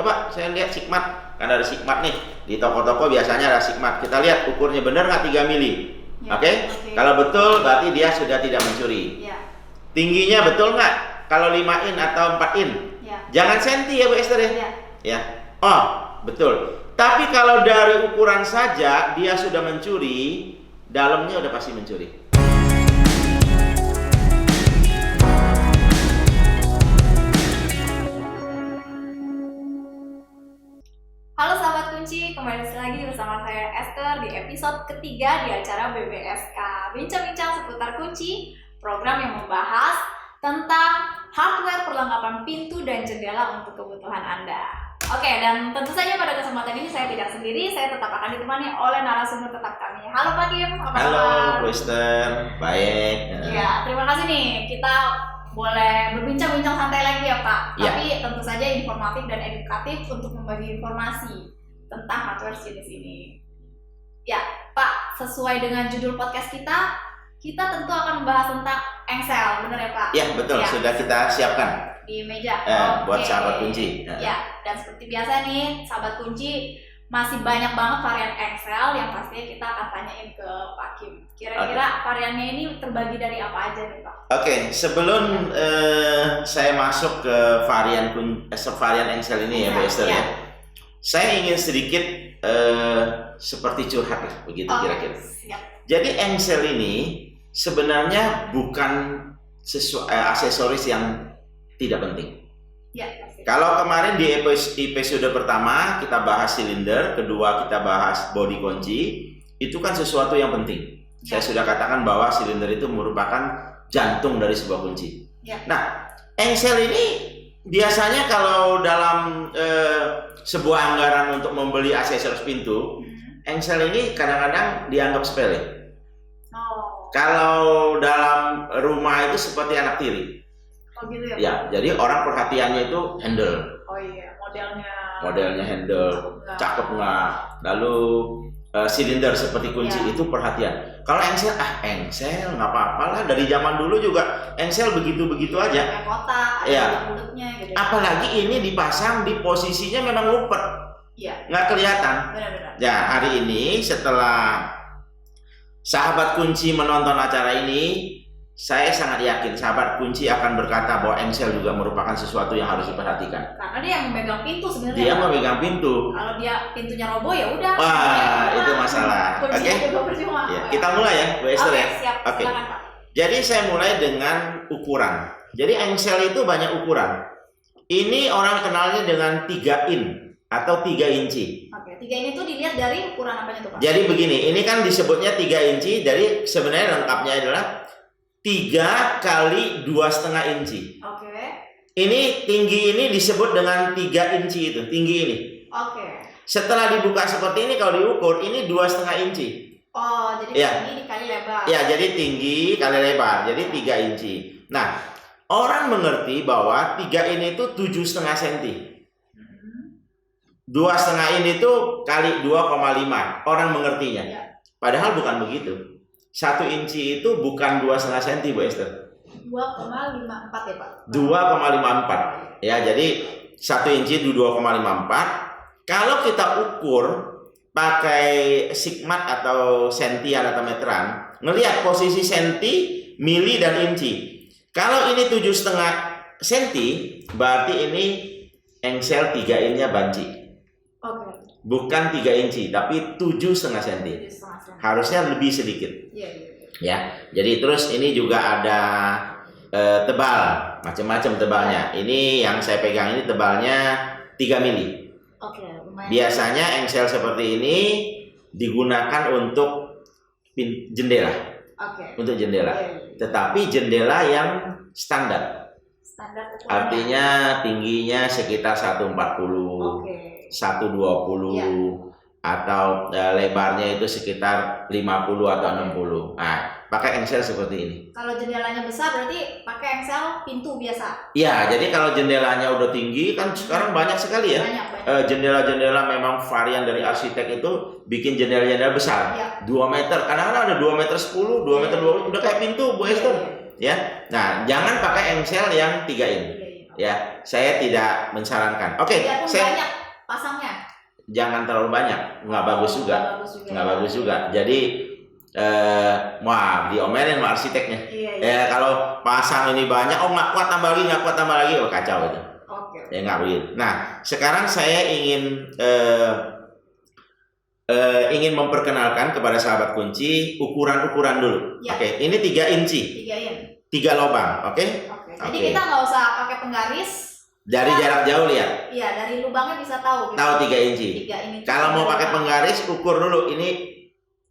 Coba saya lihat sigmat, kan ada sigmat nih di toko-toko biasanya ada sigmat. Kita lihat ukurnya benar nggak 3 mili. Ya, Oke? Kalau betul berarti dia sudah tidak mencuri. Ya. Tingginya betul nggak? Kalau 5 in atau 4 in? Ya. Jangan senti ya Bu Esther ya? Ya. Ya. Oh, betul. Tapi kalau dari ukuran saja dia sudah mencuri, dalamnya udah pasti mencuri. Halo sahabat kunci, kembali lagi bersama saya Esther di episode ketiga di acara BBSK, bincang-bincang seputar kunci, program yang membahas tentang hardware perlengkapan pintu dan jendela untuk kebutuhan Anda. Oke, dan tentu saja pada kesempatan ini saya tidak sendiri, saya tetap akan ditemani oleh narasumber tetap kami. Halo Pak Kim, apa kabar? Halo Bu Esther, baik. Ya, terima kasih nih, kita boleh berbincang-bincang santai lagi ya Pak, Ya. tapi tentu saja informatif dan edukatif untuk membagi informasi tentang hardware jenis ini. Ya Pak, sesuai dengan judul podcast kita tentu akan membahas tentang engsel, benar ya Pak? Ya betul, Ya. sudah kita siapkan Di meja. buat Oke. sahabat kunci. Ya, dan seperti biasa nih sahabat kunci, masih banyak banget varian engsel yang pastinya kita akan tanyain ke Pak Kim. Kira-kira variannya ini terbagi dari apa aja nih Pak? Oke, sebelum saya masuk ke varian engsel ini ya Bu Esther ya, saya ingin sedikit seperti curhat lah, begitu kira-kira. Siap. Jadi engsel ini sebenarnya bukan aksesoris yang tidak penting. Ya, pasti. Kalau kemarin di episode pertama kita bahas silinder, kedua kita bahas bodi kunci, itu kan sesuatu yang penting. Ya. Saya sudah katakan bahwa silinder itu merupakan jantung dari sebuah kunci. Ya. Nah, engsel ini biasanya kalau dalam sebuah anggaran untuk membeli aksesoris pintu, engsel ini kadang-kadang dianggap sepele. Oh. Kalau dalam rumah itu seperti anak tiri. Oh gitu ya Pak? Ya, jadi orang perhatiannya itu handle. Oh iya, Modelnya handle, cakep nggak? Lalu silinder seperti kunci Ya. itu perhatian. Kalau engsel, engsel nggak apa-apa lah. Dari zaman dulu juga engsel begitu-begitu aja. Kayak kotak, ada Ya. bulut-bulutnya gitu. Apalagi ini dipasang di posisinya memang ngumpet, Iya, nggak kelihatan. benar-benar. Ya, hari ini setelah sahabat kunci menonton acara ini, saya sangat yakin sahabat kunci akan berkata bahwa engsel juga merupakan sesuatu yang harus diperhatikan. Karena dia yang memegang pintu sebenarnya. Dia Pak. memegang pintu. Kalau dia pintunya roboh ya udah. Wah, Percuma. itu masalah. Kuncinya Oke. juga percuma. Ya, kita mulai ya, Bu Esther Oke, ya. siap. Oke. Silakan Pak. Jadi saya mulai dengan ukuran. Jadi engsel itu banyak ukuran. Ini orang kenalnya dengan 3 in atau 3 inci. Oke, 3 ini tuh dilihat dari ukuran apanya tuh Pak? Jadi begini, ini kan disebutnya 3 inci, dari sebenarnya lengkapnya adalah 3 kali 2,5 inci. Oke. Ini tinggi ini disebut dengan 3 inci itu, tinggi ini. Oke. Setelah dibuka seperti ini kalau diukur ini 2,5 inci. Oh, jadi Ya. ini dikali lebar. Ya, jadi tinggi kali lebar, jadi 3 inci. Nah, orang mengerti bahwa 3 ini itu 7,5 cm. 2,5 ini tuh kali 2,5. Orang mengertinya. Ya. Padahal bukan begitu. 1 inci itu bukan 2,5 cm, Bu Esther. 2,54 ya Pak? 2,54. Ya, jadi 1 inci itu 2,54. Kalau kita ukur pakai sigmat atau sentian atau meteran, ngelihat posisi senti, mili dan inci. Kalau ini 7,5 cm, berarti ini engsel 3 innya banci. Oke. Bukan 3 inci, tapi 7,5 cm. 7,5 cm. Harusnya lebih sedikit. Iya. Ya, jadi terus ini juga ada tebal, macam-macam tebalnya. Ini yang saya pegang ini tebalnya 3 mili. Oke, lumayan. Biasanya engsel seperti ini digunakan untuk jendela, Oke. untuk jendela. Iya. Tetapi jendela yang standar, Standar ukurannya. artinya tingginya sekitar 140, Oke. 120, Ya. atau lebarnya itu sekitar 50 atau 60. Nah, pakai engsel seperti ini. Kalau jendelanya besar berarti pakai engsel pintu biasa. Ya, jadi kalau jendelanya udah tinggi kan sekarang banyak sekali ya. Banyak. Jendela-jendela memang varian dari arsitek itu bikin jendela-jendela besar. Ya. 2 meter, kadang-kadang ada 2 meter 10, 2 meter 20, udah kayak pintu Bu Esther. Ya. Nah, jangan pakai engsel yang 3 in. Ya, saya tidak mensarankan. Oke, Biarpun saya banyak pasangnya. jangan terlalu banyak, nggak bagus juga. Nggak bagus juga. Nggak bagus juga. Jadi wah, diomelin sama arsiteknya. Iya, iya. Ya kalau pasang ini banyak, oh nggak kuat tambah lagi, nggak kuat tambah lagi, oh kacau itu. Oke. Ya nggak begitu. Nah, sekarang saya ingin memperkenalkan kepada sahabat kunci ukuran-ukuran dulu. Ya. Oke, ini 3 inci, 3 in. 3 lubang. Oke, Oke. Jadi Oke. kita nggak usah pakai penggaris. dari jarak jauh lihat, Iya, dari lubangnya bisa tahu. tahu 3 inci. 3 in itu Kalau mau tiga pakai lubang. penggaris, ukur dulu ini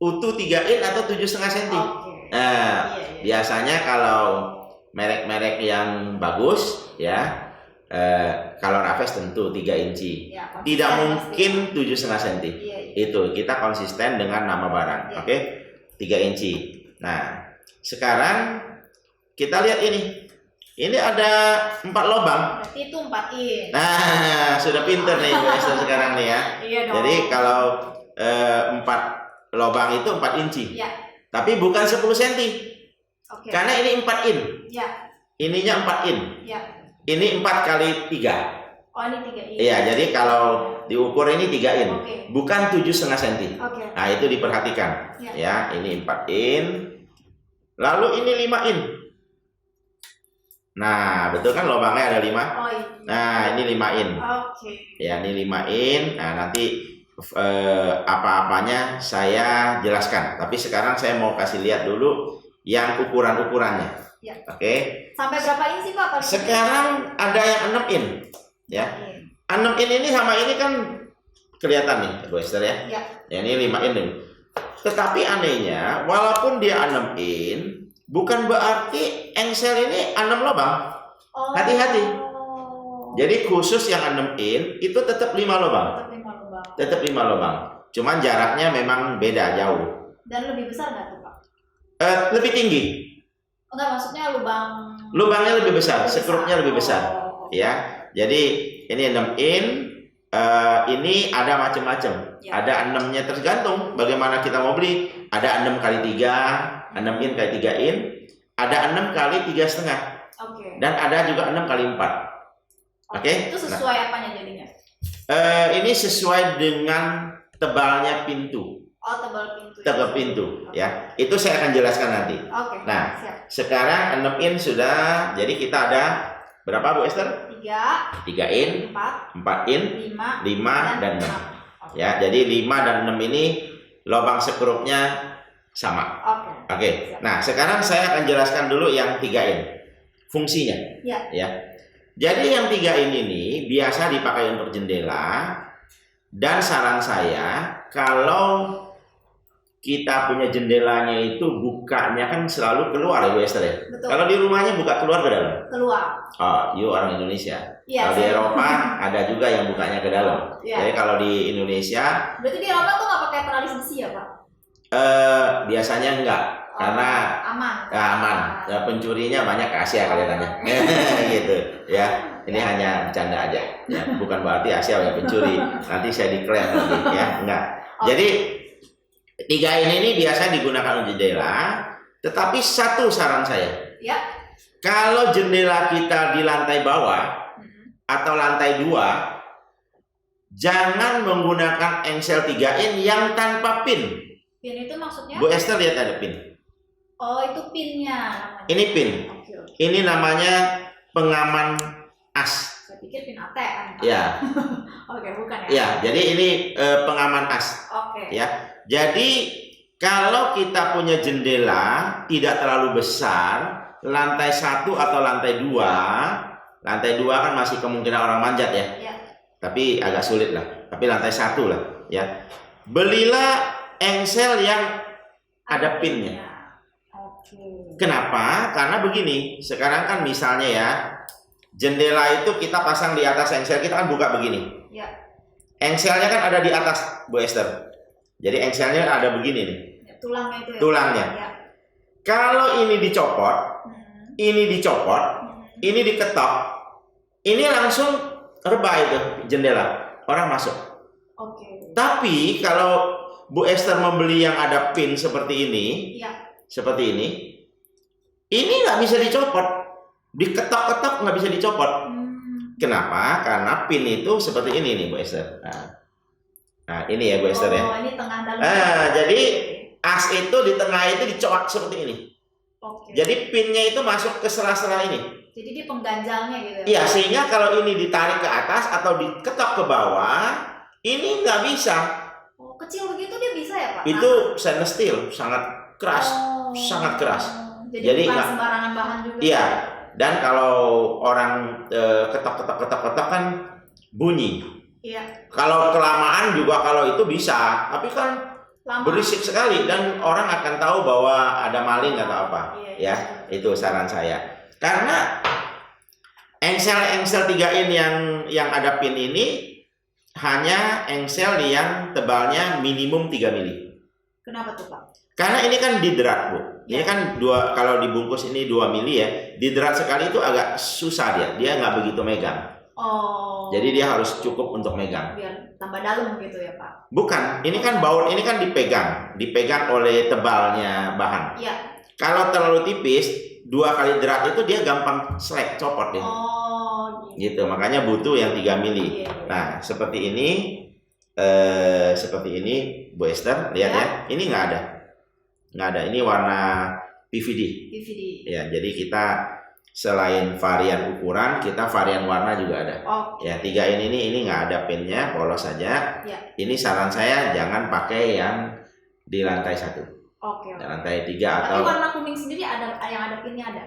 utuh 3 in atau 7,5 cm. Oke. Nah, Iya. biasanya kalau merek-merek yang bagus ya, kalau Raffles tentu 3 inci. Ya, konsisten Tidak pasti. mungkin 7,5 cm. Iya, iya. Itu kita konsisten dengan nama barang. Ya. Oke, 3 inci. Nah, sekarang kita lihat ini. Ini ada 4 lubang. Berarti itu 4 in. Nah, sudah pinter nih Bu Esther sekarang nih ya. Iya dong. Jadi kalau 4 lubang itu 4 inci. Ya. Tapi bukan 10 cm. Oke. Karena ini 4 in. Ya. Ininya 4 in. Ya. Ini 4 kali 3. Oh, ini 3 in. Iya, jadi kalau diukur ini 3 in. Oke. Bukan 7,5 cm. Oke. Nah, itu diperhatikan. Ya. Ya, ini 4 in. Lalu ini 5 in. Nah, betul kan lubangnya ada 5? Oh, iya. Nah, ini 5 in. Oke. Ya, ini 5 in. Nah, nanti apa-apanya saya jelaskan. Tapi sekarang saya mau kasih lihat dulu yang ukuran-ukurannya. Ya. Oke. Sampai berapa in sih, Pak? Paling Sekarang ada yang 6 in. Ya. in. 6 in ini sama ini kan kelihatan nih, Bu Esther ya. Ya. Ya, ini 5 in nih. Tetapi anehnya, walaupun dia 6 in, bukan berarti engsel ini 6 lubang. Oh. Hati-hati. Jadi khusus yang 6 in itu tetap 5 lubang. Tetap 5 lubang. Tetap 5 lubang. Cuman jaraknya memang beda jauh. Dan lebih besar nggak tuh, Pak? Lebih tinggi. Enggak, maksudnya lubang. Lubangnya lebih besar, sekrupnya lebih besar. Oh. Ya. Jadi ini 6 in, ini ada macam-macam. Ya. Ada 6-nya tergantung bagaimana kita mau beli. Ada 6 kali 3, 6 in kali 3 in, ada 6 kali 3,5, Oke. dan ada juga 6 kali 4. Oke. Itu sesuai apanya jadinya? Ini sesuai dengan tebalnya pintu. Oh, tebal pintu. Tebal pintu ya. Itu saya akan jelaskan nanti. Oke. Nah. Siap. Sekarang 6 in sudah. Jadi kita ada berapa Bu Esther? 3, 3 in, 4, 4 in, 5, 5 dan 6. Oke. Ya, jadi 5 dan 6 ini lubang sekrupnya sama. Oke. Oke. Nah, sekarang saya akan jelaskan dulu yang 3 in. Fungsinya. Ya. Jadi yang 3 in ini biasa dipakai untuk jendela, dan saran saya kalau kita punya jendelanya itu bukanya kan selalu keluar ya Bu Esther ya. Betul. Kalau di rumahnya buka keluar ke dalam. Keluar. Oh, you orang Indonesia. Iya. Kalau di Eropa ada juga yang bukanya ke dalam. Iya. Jadi kalau di Indonesia Berarti di Eropa tuh nggak pakai teralis besi ya, Pak? biasanya enggak, karena aman. aman. Ya, pencurinya banyak ke Asia kelihatannya. Gitu ya. Ini hanya bercanda aja. Ya, bukan berarti Asia banyak pencuri. Nanti saya diklaim lagi ya. Enggak. Jadi 3 ini biasa digunakan untuk jendela, tetapi satu saran saya. Ya. Kalau jendela kita di lantai bawah atau lantai 2, jangan menggunakan engsel 3 in yang tanpa pin. Pin itu maksudnya? Bu Esther lihat ada pin. Oh, itu pinnya namanya. Ini pin. Oke. Ini namanya pengaman as. Saya pikir pin ATM. Pak. Ya, Oke, bukan ya? ya. Jadi ini pengaman as. Oke. Ya. Jadi kalau kita punya jendela tidak terlalu besar, lantai 1 atau lantai 2 kan masih kemungkinan orang manjat ya. Ya. Tapi agak sulit lah. Tapi lantai 1 lah ya. Belilah engsel yang ada pinnya. Oke. Kenapa? Karena begini, sekarang kan misalnya ya, jendela itu kita pasang di atas engsel, kita kan buka begini. Ya. Engselnya kan ada di atas, Bu Esther. Jadi engselnya ada begini nih. Ya, tulangnya itu ya. Tulangnya. Ya. Kalau ini dicopot, ini dicopot, ini diketok, ini langsung rebah itu jendela, orang masuk. Oke. Tapi kalau Bu Esther membeli yang ada pin seperti ini, Ya. seperti ini nggak bisa dicopot, diketok-ketok nggak bisa dicopot. Kenapa? Karena pin itu seperti ini nih Bu Esther. Nah ini ya Bu Esther ya. Oh, ini tengah dalam. Jadi as itu di tengah itu dicoak seperti ini. Oke. Jadi pinnya itu masuk ke sela-sela ini. Jadi di pengganjalnya gitu ya. Iya, sehingga kalau ini ditarik ke atas atau diketok ke bawah, ini nggak bisa. Oh, kecil begitu dia bisa ya Pak? Itu stainless steel, sangat keras, sangat keras. Jadi bukan nggak- sembarangan bahan juga. Iya. Dan kalau orang ketok kan bunyi. Iya. Kalau kelamaan juga kalau itu bisa, tapi kan Lama. berisik sekali dan orang akan tahu bahwa ada maling atau apa. Iya, Ya, itu saran saya. Karena engsel 3 in yang ada pin ini hanya engsel yang tebalnya minimum 3 mili. Kenapa tuh Pak? Karena ini kan didrat Bu. Ini Ya. kan kalau dibungkus ini 2 mili ya. Didrat sekali itu agak susah dia nggak begitu megang. Oh. Jadi dia harus cukup untuk megang. Biar tambah dalam gitu ya Pak? Bukan, ini kan baut ini kan dipegang oleh tebalnya bahan. Iya. Kalau terlalu tipis, 2 kali drat itu dia gampang selek, copot dia. Oh. Gitu, makanya butuh yang 3 mili. Iya. Nah, seperti ini Bu Esther, lihat ya. Ini nggak ada. Ini warna PVD. DVD. Ya, jadi kita selain varian ukuran, kita varian warna juga ada. Oke. Ya, 3 ini nggak ada pinnya, polos saja. Ya. Ini saran saya jangan pakai yang di lantai 1. Oke. Di lantai 3 Tapi atau warna kuning sendiri ada yang ada pinnya ada.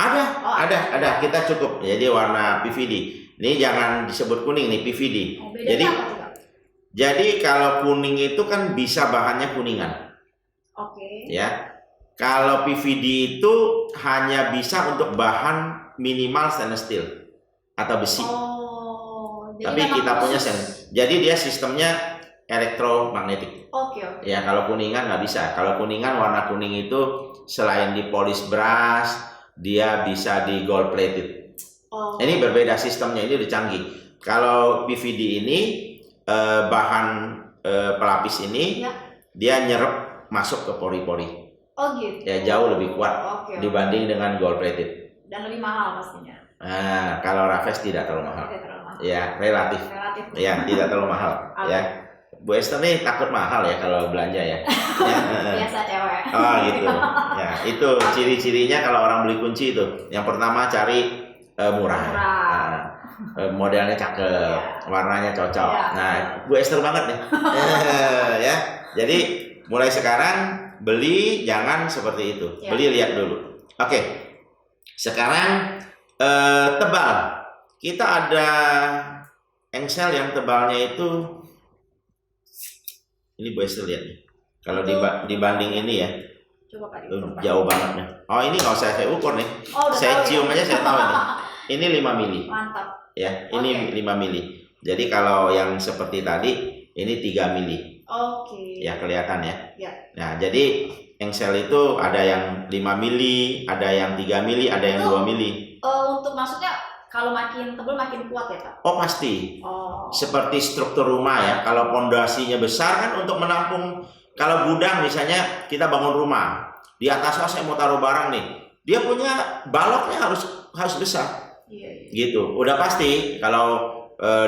ada, Oh, ada. Kita cukup. Jadi warna PVD. Ini jangan disebut kuning nih, PVD. Oh, bedanya Jadi- apa tuh Pak? Jadi kalau kuning itu kan bisa bahannya kuningan, Oke. ya. Kalau PVD itu hanya bisa untuk bahan minimal stainless steel atau besi. Oh. Jadi Tapi memang kita punya khusus. Jadi dia sistemnya elektromagnetik. Oke. Ya, kalau kuningan nggak bisa. Kalau kuningan warna kuning itu selain di polish brass, dia bisa di gold plated. Oh. Ini berbeda sistemnya, ini udah canggih. Kalau PVD ini bahan pelapis ini Ya. dia nyerap masuk ke pori-pori. Oh gitu. Ya jauh lebih kuat Oke. dibanding dengan gold plated. Dan lebih mahal pastinya. Nah, kalau Raffles tidak terlalu mahal. Tidak terlalu mahal. Ya, relatif. Relatif. Ya, tidak terlalu mahal. Oke. Ya. Bu Esther nih takut mahal ya kalau belanja ya. Ya, Biasa cewek. Oh gitu. Ya, itu ciri-cirinya kalau orang beli kunci itu. Yang pertama cari murah. Murah. Modelnya cakep, warnanya cocok. Ya. Nah, Bu Esther banget nih. Ya. Jadi mulai sekarang beli jangan seperti itu. Ya. Beli lihat dulu. Oke. Sekarang tebal. Kita ada engsel yang tebalnya itu ini Bu Esther lihat nih. Kalau dibanding ini ya, Coba Pak. jauh banget nih. Oh, ini nggak usah saya ukur nih. Oh, udah Saya tahu cium ya? aja saya tahu ini. Ini 5 mili. Mantap. Ya, ini Oke. 5 mili. Jadi kalau yang seperti tadi ini 3 mili. Oke. Ya, kelihatan ya. Ya. Nah, jadi engsel itu ada yang 5 mili, ada yang 3 mili, ada yang 2 mili. Untuk maksudnya kalau makin tebal makin kuat ya Pak? Oh, pasti. Oh. Seperti struktur rumah ya. Kalau pondasinya besar kan untuk menampung, kalau gudang misalnya kita bangun rumah. Di atasnya saya mau taruh barang nih. Dia punya baloknya harus besar. Iya. Gitu. Udah pasti kalau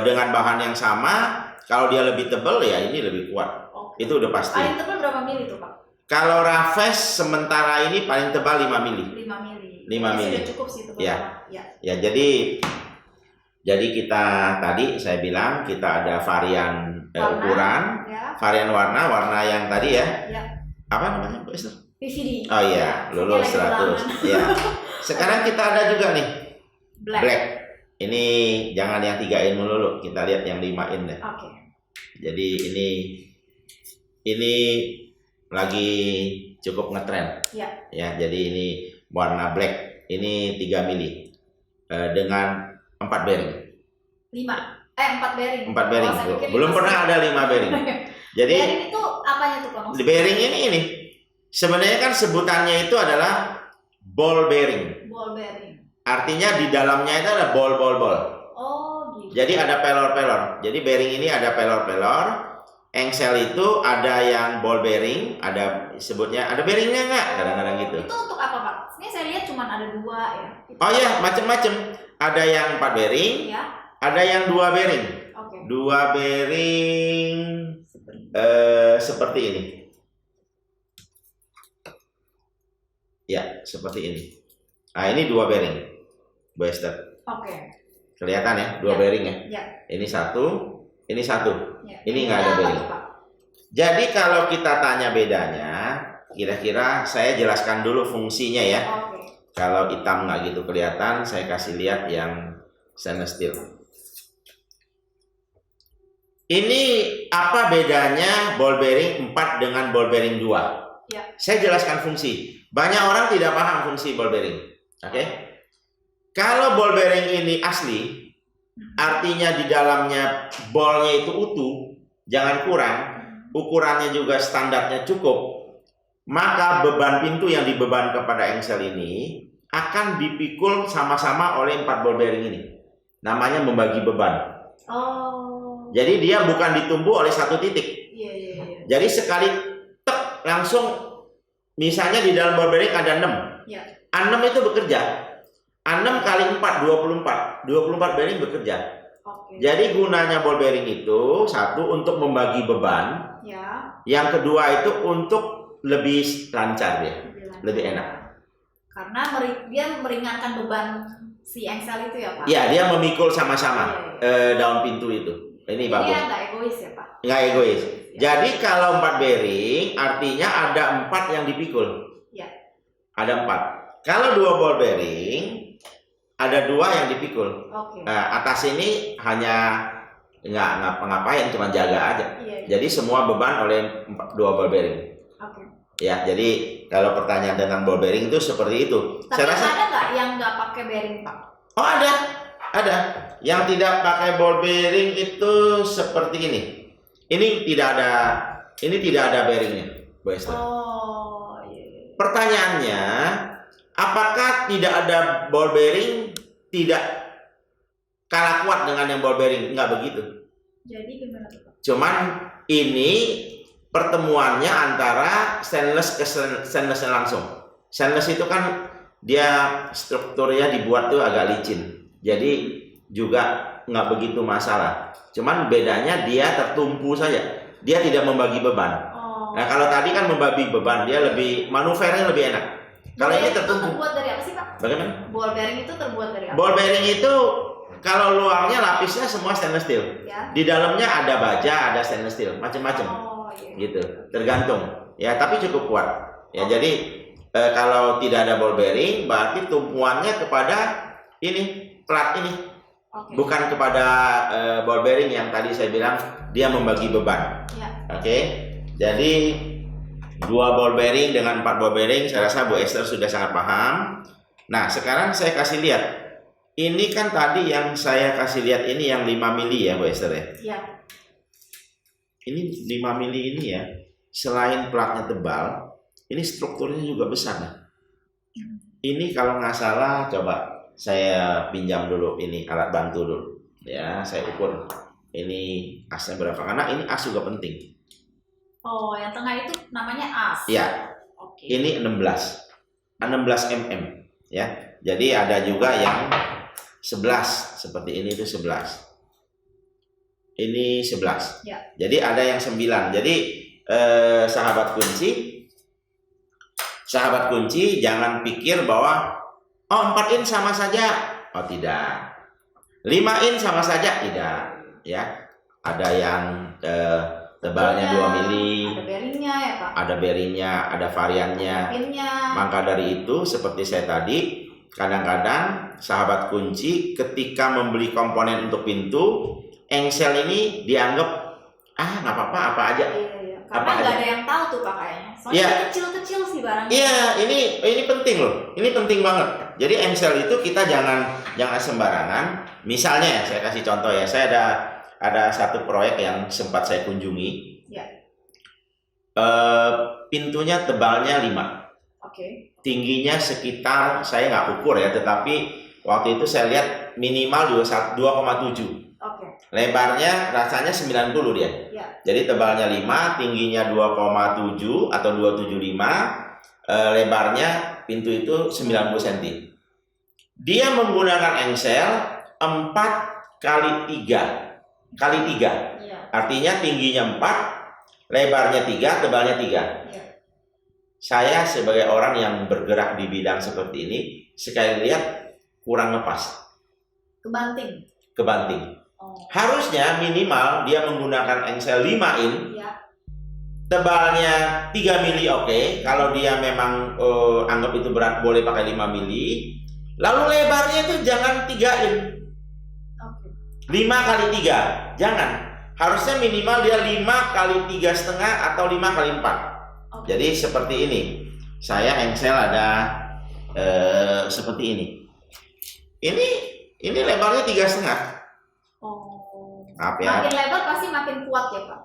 dengan bahan yang sama, kalau dia lebih tebal ya ini lebih kuat. Oke. Itu udah pasti. Paling tebal berapa mili tuh Pak? Kalau Raffles sementara ini paling tebal 5 mili. 5 mili. 5 mili. Sudah cukup sih tebal. Ya. Ya. Ya, jadi kita tadi saya bilang kita ada varian Warna. ukuran, Ya. varian warna yang tadi ya. Ya. Apa namanya, Bu Esther? PVD. Oh iya, lulus Lagi 100. Ya. Sekarang kita ada juga nih Black. Ini jangan yang 3 in melulu, kita lihat yang 5 in deh. Oke. Jadi ini lagi cukup ngetren. Ya. Ya, jadi ini warna black. Ini 3 mili. Dengan 4 bearing. 4 bearing. 4 bearing. Oh, saya pikir Belum lima pernah sih. ada 5 bearing. Jadi Bearing itu apanya tuh Pak? di Maksudnya? bearing ini sebenarnya kan sebutannya itu adalah ball bearing. Ball bearing. Artinya di dalamnya itu ada ball. Oh gitu. Jadi ada pelor-pelor. Jadi bearing ini ada pelor-pelor. Engsel itu ada yang ball bearing, ada sebutnya, ada bearingnya nggak? Kadang-kadang gitu. Itu untuk apa Pak? Ini saya lihat cuma ada 2 ya. Oh ya, macam-macam. Ada yang 4 bearing, Ya. Ada yang dua bearing. Oke. Dua bearing seperti ini. Ya, seperti ini. Nah, ini dua bearing, Bu Esther. Oke. Kelihatan ya, dua Ya. bearing ya. Ya. Ini satu, ini satu. Ya. Ini nggak ada Apa bearing. tuh, Pak? Jadi kalau kita tanya bedanya, kira-kira saya jelaskan dulu fungsinya ya. Oke. Kalau hitam nggak gitu kelihatan, saya kasih lihat yang stainless steel. Ini apa bedanya ball bearing 4 dengan ball bearing 2? Ya. Saya jelaskan fungsi. Banyak orang tidak paham fungsi ball bearing. Oke? Kalau ball bearing ini asli, artinya di dalamnya ballnya itu utuh, jangan kurang, ukurannya juga standarnya cukup, maka beban pintu yang dibeban kepada engsel ini akan dipikul sama-sama oleh 4 ball bearing ini. Namanya membagi beban. Oh. Jadi dia bukan ditumbuh oleh satu titik. Iya. Jadi sekali tek langsung, misalnya di dalam ball bearing ada 6. Ya. 6 itu bekerja. 6 kali 4, 24. 24 bearing bekerja. Oke. Jadi gunanya ball bearing itu satu untuk membagi beban, Ya. yang kedua itu untuk lebih lancar dia, lebih enak. Karena dia meringankan beban si engsel itu ya, Pak. Ya, dia memikul sama-sama daun pintu itu. Ini bagus. Dia nggak egois ya, Pak. Nggak egois. Ya. Jadi kalau 4 bearing artinya ada 4 yang dipikul. Ya. Ada 4. Kalau 2 ball bearing ada 2 yang dipikul. Oke. Atas ini hanya nggak ngapa-ngapain, cuma jaga aja. Iya. Jadi semua beban oleh 2 ball bearing. Oke. Ya, jadi kalau pertanyaan tentang ball bearing itu seperti itu. Tapi Saya rasa ada nggak yang nggak pakai bearing, Pak? oh ada. Yang tidak pakai ball bearing itu seperti ini. Ini tidak ada bearingnya, Bu Esther. Oh, iya. Pertanyaannya, apakah tidak ada ball bearing tidak kalah kuat dengan yang ball bearing? Enggak begitu. Jadi gimana tuh, Pak? Cuman ini pertemuannya antara stainless ke stainless langsung. Stainless itu kan dia strukturnya dibuat tuh agak licin. Jadi juga nggak begitu masalah. Cuman bedanya dia tertumpu saja. Dia tidak membagi beban. Oh. Nah, kalau tadi kan membagi beban, dia lebih manuvernya lebih enak. Kalau ini Itu tertumpu. terbuat dari apa sih, Pak? Bagaimana? Ball bearing itu terbuat dari apa? Ball bearing itu kalau luarnya lapisnya semua stainless steel. Ya. Di dalamnya ada baja, ada stainless steel, macam-macam. Oh, iya. Gitu, tergantung. Ya, tapi cukup kuat. Ya, jadi kalau tidak ada ball bearing, berarti tumpuannya kepada ini plat ini. Oke. Bukan kepada ball bearing yang tadi saya bilang dia membagi beban. Ya. Oke. Jadi 2 ball bearing dengan 4 ball bearing, saya rasa Bu Esther sudah sangat paham. Nah, sekarang saya kasih lihat. Ini kan tadi yang saya kasih lihat ini yang 5 mili ya, Bu Esther ya. Ya. Ini 5 mili ini ya. Selain platnya tebal, ini strukturnya juga besar. Nah. Ini kalau nggak salah, coba saya pinjam dulu ini alat bantu dulu. Ya, saya ukur ini asnya berapa, karena ini as juga penting. Oh, yang tengah itu namanya as. Ya, Oke. ini 16 mm ya. Jadi ada juga yang 11 seperti ini, itu 11. Ini 11. Ya. Jadi ada yang 9. Jadi sahabat kunci jangan pikir bahwa 4 in sama saja. Oh, tidak. 5 in sama saja, tidak, ya. Ada yang tebalnya 2 mili. Ada bearingnya ya, Pak. Ada bearingnya, ada variannya. Pinnya. Maka dari itu, seperti saya tadi, kadang-kadang sahabat kunci ketika membeli komponen untuk pintu, engsel ini dianggap nggak apa-apa, apa aja. Iya. Apa Karena nggak aja? ada yang tahu tuh, Pak, kayaknya. Soalnya Iya. kecil-kecil sih barangnya. Iya, ini penting loh. Ini penting banget. Jadi engsel itu kita jangan sembarangan. Misalnya ya, saya kasih contoh ya. Saya ada satu proyek yang sempat saya kunjungi. Ya. Pintunya tebalnya 5. Oke. Tingginya sekitar, saya nggak ukur ya, tetapi waktu itu saya lihat minimal 2,7. Oke. Lebarnya rasanya 90 dia. Ya. Jadi tebalnya 5, tingginya 2,7 atau 275, lebarnya pintu itu 90 cm. Dia menggunakan engsel 4 kali 3. Iya. Artinya tingginya 4, lebarnya 3, tebalnya 3. Iya. Saya sebagai orang yang bergerak di bidang seperti ini, sekali lihat kurang ngepas, kebanting. Oh. Harusnya minimal dia menggunakan engsel 5 in, Iya. tebalnya 3 mili oke. Kalau dia memang anggap itu berat, boleh pakai 5 mili. Lalu lebarnya itu jangan 3 in. Oke. 5 kali 3, jangan. Harusnya minimal dia 5 kali 3,5 atau 5 kali 4. Oke. Jadi seperti ini. Saya engsel ada seperti ini. Ini lebarnya 3,5. Oh. Maaf ya. Makin lebar pasti makin kuat ya, Pak?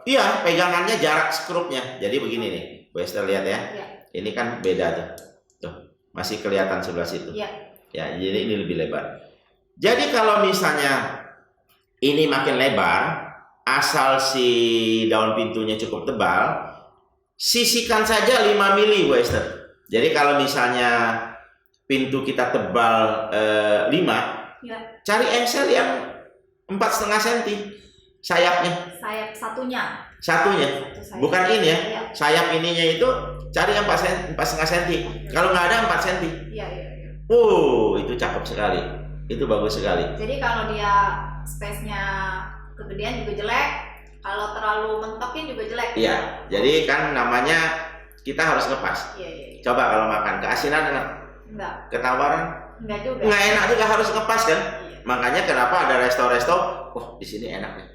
Iya, pegangannya jarak skrupnya. Jadi begini nih, Bu Esther lihat ya. Iya. Ini kan beda tuh. Tuh, masih kelihatan sebelah situ. Iya. Ya, jadi ini lebih lebar. Jadi kalau misalnya ini makin lebar, asal si daun pintunya cukup tebal, sisihkan saja 5 mili, Bu Esther. Jadi kalau misalnya pintu kita tebal 5, Ya. cari engsel yang 4,5 cm sayapnya. Sayap satunya. Satunya, Satu sayap. bukan ini ya. Iya. Sayap ininya itu cari yang 4,5 cm. Kalau nggak ada 4 cm. Iya. Itu cakep sekali. Itu bagus sekali. Jadi kalau dia space-nya kegedean juga jelek, kalau terlalu mentokin juga jelek. Iya, jadi kan namanya kita harus lepas. Iya. Coba kalau makan keasinan enak, Enggak ketawaran juga. nggak enak juga harus ngepas kan. Iya. Makanya kenapa ada resto-resto, di sini enak nih.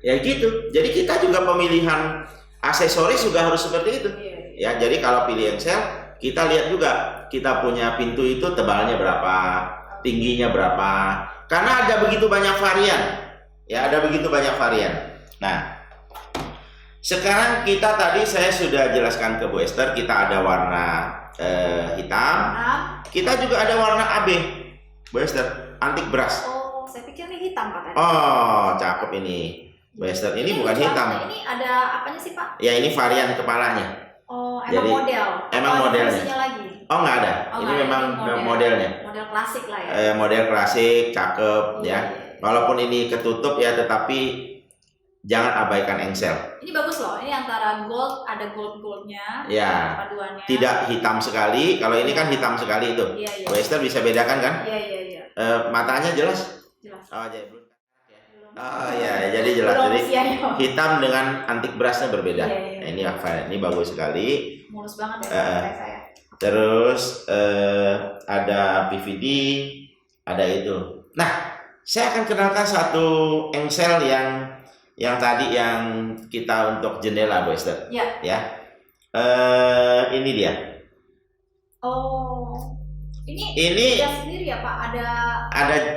Ya gitu. Jadi kita juga pemilihan aksesoris juga harus seperti itu. Iya. Ya, jadi kalau pilih engsel, kita lihat juga kita punya pintu itu tebalnya berapa, tingginya berapa. Karena ada begitu banyak varian. Ya, ada begitu banyak varian. Nah, sekarang tadi saya sudah jelaskan ke Bu Esther, kita ada warna hitam. Kita juga ada warna AB, Bu Esther, antik beras. Oh, saya pikir ini hitam Pak tadi. Oh, cakep ini. Bu Esther, ini bukan hitam. Ini ada apanya sih Pak? Ya, ini varian kepalanya. Oh, emang Jadi, model. emang Atau ada modelnya. fungsinya lagi. Oh, nggak ada. Oh, Ini nggak ada. memang Ini modelnya. Model klasik lah ya. Model klasik, cakep Iya. ya. Walaupun ini ketutup ya, tetapi jangan abaikan engsel. Ini bagus loh. Ini antara gold, ada goldnya. Ya. Paduannya. Tidak hitam sekali. Kalau ini kan hitam sekali itu. Iya. Bu Esther bisa bedakan kan? Iya. Matanya jelas? Jelas. Oh, jadi Belum. Oh ya, jadi jelas. Belum Jadi usianya. hitam dengan antik berasnya berbeda. Iya. Nah, ini ini bagus sekali. Mulus banget ya saya. Terus ada PVD, ada itu. Nah, saya akan kenalkan satu engsel yang tadi yang kita untuk jendela, Bu Esther. Iya. Ya. Ini dia. Oh. Ini Ini dia sendiri ya Pak?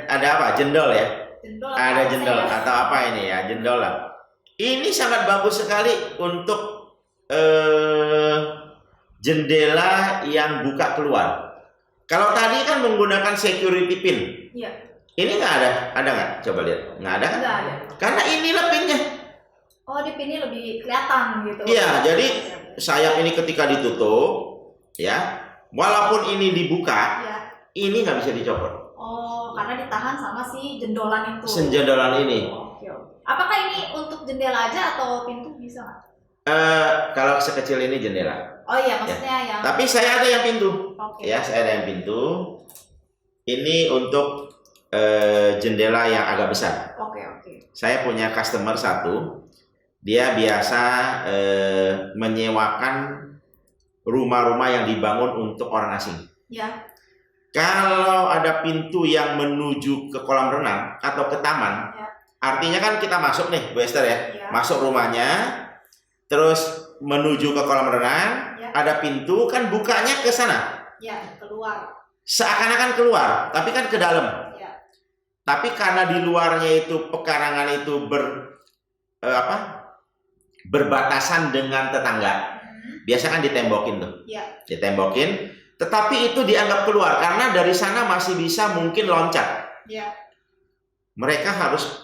ada apa? Jendol ya? Jendol. Ada apa jendol saya? atau apa ini ya? Jendol lah. Ini sangat bagus sekali untuk jendela yang buka keluar. Kalau tadi kan menggunakan security pin. Iya. Ini nggak ada nggak? Coba lihat, nggak ada kan? Enggak ada. Karena inilah pinnya. Oh, di pinnya lebih kelihatan gitu. Iya, jadi sayap ini ketika ditutup, ya, walaupun ini dibuka, Iya. ini nggak bisa dicopot. Oh, karena ditahan sama si jendolan itu. Senjendolan ini. Oke. Apakah ini untuk jendela aja atau pintu bisa nggak? Kalau sekecil ini jendela. Oh iya, maksudnya yang. Tapi saya ada yang pintu. Oke. Ya, saya ada yang pintu. Ini untuk jendela yang agak besar. Oke. Saya punya customer satu, dia biasa menyewakan rumah-rumah yang dibangun untuk orang asing. Ya. Kalau ada pintu yang menuju ke kolam renang atau ke taman, Ya. artinya kan kita masuk nih, Bu Esther ya, Ya. masuk rumahnya, terus menuju ke kolam renang, Ya. ada pintu kan bukanya ke sana, Ya, keluar. seakan-akan keluar, tapi kan ke dalam. Ya. Tapi karena di luarnya itu pekarangan itu berbatasan dengan tetangga, biasa kan ditembokin tuh, Ya. ditembokin. Tetapi itu dianggap keluar karena dari sana masih bisa mungkin loncat. Ya. Mereka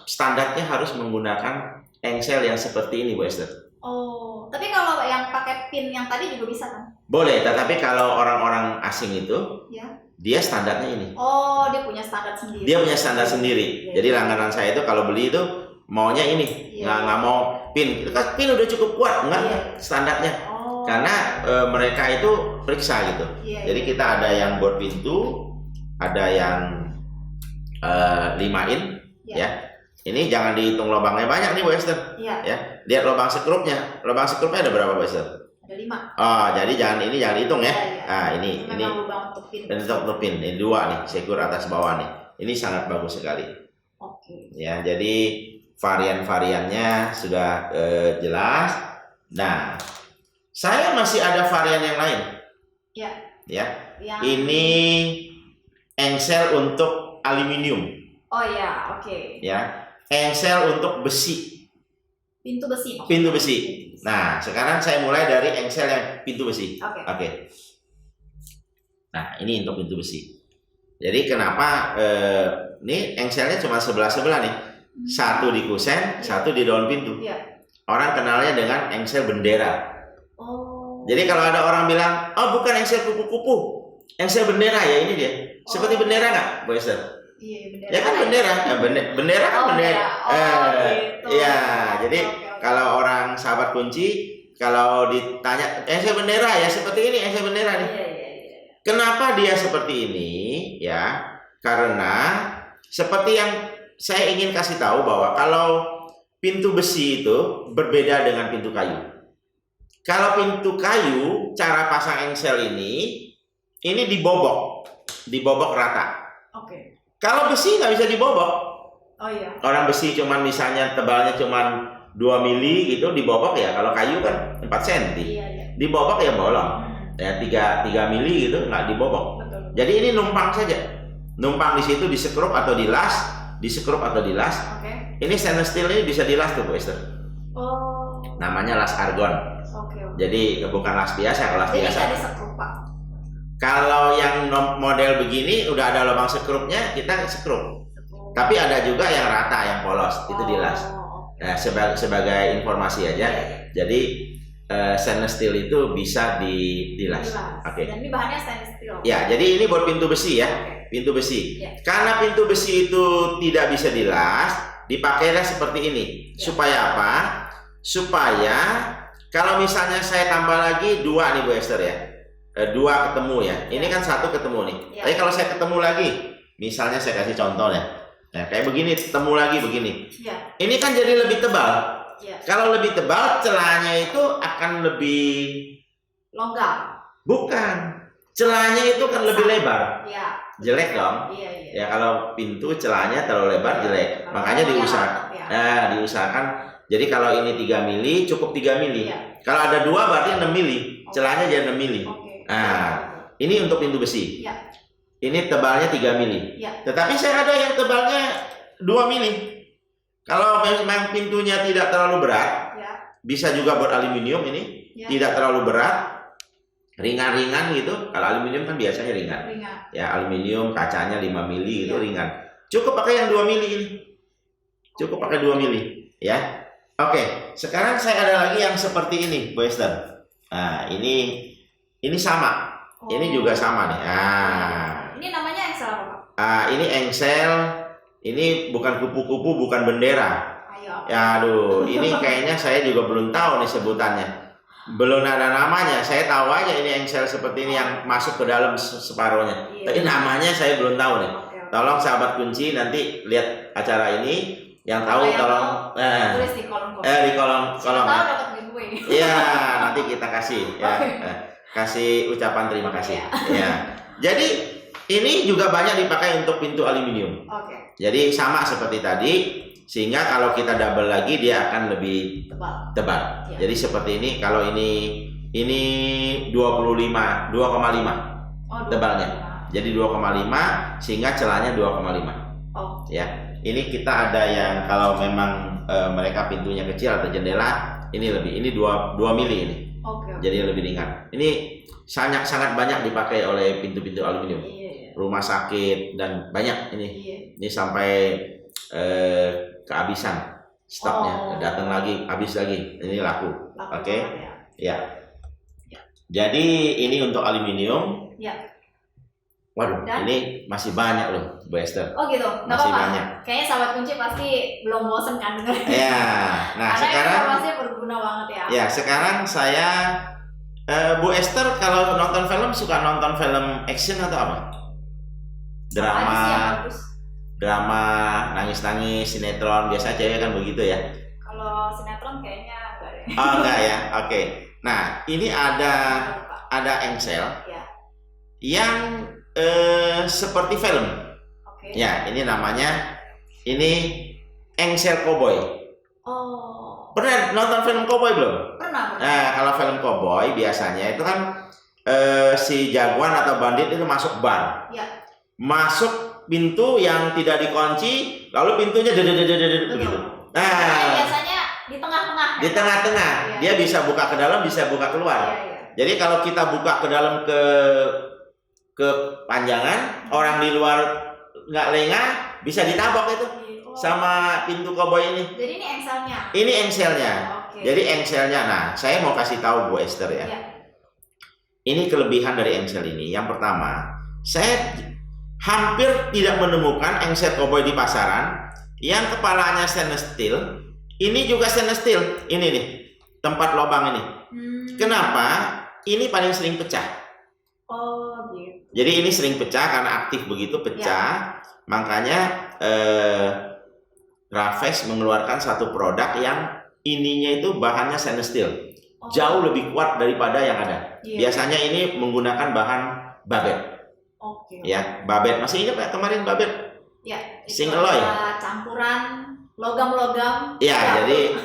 standarnya harus menggunakan engsel yang seperti ini, Bu Esther. Oh, tapi kalau yang pakai pin yang tadi juga bisa kan? Boleh, tetapi kalau orang-orang asing itu, Ya. dia standarnya ini. Oh, dia punya standar sendiri. Dia punya standar sendiri. Iya. Jadi langganan saya itu kalau beli itu maunya ini, Iya. nggak mau pin. Itu kan pin udah cukup kuat, enggak Iya. standarnya. Oh. Karena mereka itu periksa gitu. Iya, Jadi iya. kita ada yang buat pintu, ada yang 5 in, Iya. ya. Ini jangan dihitung lubangnya banyak nih Bu Esther. Iya, Ya, lihat lubang sekrupnya. Lubang sekrupnya ada berapa Bu Esther? ada 5. Oh, jadi jangan hitung ya. Iya, iya. Ah, ini Memang lubang untuk pin. untuk pin. Ini 2 nih, sekur atas bawah nih. Ini sangat bagus sekali. Oke. Ya, jadi varian-variannya sudah jelas. Nah, saya masih ada varian yang lain. Iya. Ya, Yang ini engsel untuk aluminium. Oh iya, oke. Ya, engsel untuk besi. Pintu besi. maksudnya. Pintu besi. Nah, sekarang saya mulai dari engsel yang pintu besi. Oke. Oke. Nah, ini untuk pintu besi. Jadi kenapa ini engselnya cuma sebelah-sebelah nih. Satu di kusen, satu di daun pintu. Iya. Orang kenalnya dengan engsel bendera. Oh. Jadi kalau ada orang bilang, oh bukan engsel kupu-kupu, engsel bendera ya ini dia. Seperti Oh. bendera nggak, Bu Esther? Iya, bendera. Ya kan bendera, nah, bendera kan Oh, bendera. gitu. Iya, jadi Oke, oke. kalau orang sahabat kunci, kalau ditanya engsel bendera ya seperti ini engsel bendera nih. Iya, iya, iya. Kenapa dia seperti ini? Ya, karena seperti yang saya ingin kasih tahu bahwa kalau pintu besi itu berbeda dengan pintu kayu. Kalau pintu kayu, cara pasang engsel ini dibobok rata. Oke. Kalau besi nggak bisa dibobok. Oh iya. Orang besi cuman misalnya tebalnya cuman 2 mili gitu dibobok ya. Kalau kayu kan 4 cm. Iya, iya. Dibobok ya bolong. Ya 3 mili gitu nggak dibobok. Betul. Jadi ini numpang saja. Numpang di situ disekrup atau dilas, disekrup atau dilas. Oke. Ini stainless steel ini bisa dilas tuh Bu Esther. Oh. Namanya las argon. Oke. Oke. Jadi bukan las biasa, kalau las Jadi biasa. nggak disekrup, Pak. Kalau yang model begini udah ada lubang sekrupnya, kita sekrup. Sekrup. Tapi ada juga yang rata, yang polos, itu dilas. Oh, oke. Nah, sebagai informasi aja. Iya, iya. Jadi stainless steel itu bisa dilas. Dilas. Oke. Dan ini bahannya stainless steel. Ya, jadi ini buat pintu besi ya. Oke. Pintu besi. Iya. Karena pintu besi itu tidak bisa dilas, dipakailah seperti ini. Ya. Supaya apa? Supaya kalau misalnya saya tambah lagi 2 nih Bu Esther ya. 2 ketemu ya. Ini kan 1 ketemu nih. Ya. Tapi kalau saya ketemu lagi, misalnya saya kasih contoh ya. Nah, kayak begini, ketemu lagi begini. Iya. Ini kan jadi lebih tebal. Iya. Kalau lebih tebal, celahnya itu akan lebih Longgar. bukan. Celahnya itu kan lebih lebar. Iya. Jelek dong. Iya, iya. Ya kalau pintu celahnya terlalu lebar jelek. Makanya diusahakan. Diusahakan. Jadi kalau ini 3 mili cukup 3 mili. Iya. Kalau ada 2 berarti 6 mili. Celahnya jadi 6 mili. Oke. Nah, ini untuk pintu besi. Iya. Ini tebalnya 3 mili. Iya. Tetapi saya ada yang tebalnya 2 mili. Kalau memang pintunya tidak terlalu berat, Iya. bisa juga buat aluminium ini. Iya. Tidak terlalu berat. Ringan-ringan gitu. Kalau aluminium kan biasanya ringan. Ringan. Ya, aluminium kacanya 5 mili itu Iya. ringan. Cukup pakai yang 2 mili ini. Cukup pakai 2 mili, ya. Oke, sekarang saya ada lagi yang seperti ini, Bu Esther. Nah, ini sama. Oh. Ini juga sama nih. Ah, Ini namanya engsel apa, Pak? ini engsel. Ini bukan kupu-kupu, bukan bendera. Ayo. Ya, aduh, ini kayaknya saya juga belum tahu nih sebutannya. Belum ada namanya. Saya tahu aja ini engsel seperti ini yang masuk ke dalam separuhnya. Iya. Tapi namanya saya belum tahu nih. Oke, oke. Tolong sahabat kunci nanti lihat acara ini. Yang tahu Kalau yang tolong Tulis di kolom komentar. di kolom Siapa tahu dapat giveaway. Iya, nanti kita kasih ya. Kasih ucapan terima kasih. Iya. Ya. Jadi ini juga banyak dipakai untuk pintu aluminium. Oke. Jadi sama seperti tadi, sehingga kalau kita double lagi dia akan lebih Tebal. tebal. Iya. Jadi seperti ini, kalau ini 25, 2,5 Oh, tebalnya. Jadi 2,5 sehingga celahnya 2,5. Oh. Ya. Ini kita ada yang kalau memang mereka pintunya kecil atau jendela, ini lebih. Ini 2 mili ini. Oke. Jadi lebih ringan. Ini sangat banyak dipakai oleh pintu-pintu aluminium. Iya, iya. Rumah sakit dan banyak ini. Iya. Ini sampai kehabisan. stoknya, datang lagi, habis lagi, ini laku. Oke. Ya. Jadi ini untuk aluminium. Ya. Waduh, ini masih banyak loh, Bu Esther. Oh gitu, nggak Masih apa-apa. banyak. Kayaknya sahabat kunci pasti belum bosen kan dengerin. Ya, nah Karena sekarang informasinya berguna banget ya. ya sekarang saya Bu Esther kalau nonton film suka nonton film action atau apa? Apa aja sih yang bagus? Drama, nangis-nangis, sinetron, biasa cewek kan begitu ya. Kalau sinetron kayaknya enggak deh. Oh enggak ya, oke. Nah ini ada engsel Ya. yang seperti film. Oke. Ya, ini namanya engsel koboi. Oh. Pernah nonton film koboi belum? Pernah. Nah, kalau film koboi biasanya itu kan si jagoan atau bandit itu masuk bar. Ya. Masuk pintu yang tidak dikunci, lalu pintunya begitu. Nah, biasanya di tengah-tengah. di tengah-tengah Iya. dia bisa buka ke dalam, bisa buka keluar. Iya. Jadi kalau kita buka ke dalam ke panjangan, orang di luar nggak lengah, bisa ditabok itu Oh. sama pintu koboi ini. Jadi ini engselnya. Ini engselnya. Oke. Jadi engselnya, nah saya mau kasih tahu Bu Esther ya. Iya. Ini kelebihan dari engsel ini. Yang pertama, saya hampir tidak menemukan engsel koboi di pasaran yang kepalanya stainless steel. Ini juga stainless steel. Ini nih, tempat lubang ini. Kenapa? Ini paling sering pecah. Oh gitu. Jadi ini sering pecah karena aktif begitu pecah. Makanya Raffes mengeluarkan satu produk yang ininya itu bahannya stainless steel. Oh. Jauh lebih kuat daripada yang ada. Iya. Biasanya ini menggunakan bahan babet. Oke. Ya, babet. Masih ingat nggak kemarin babet? Ya. Single alloy. Campuran logam-logam. Ya, jadi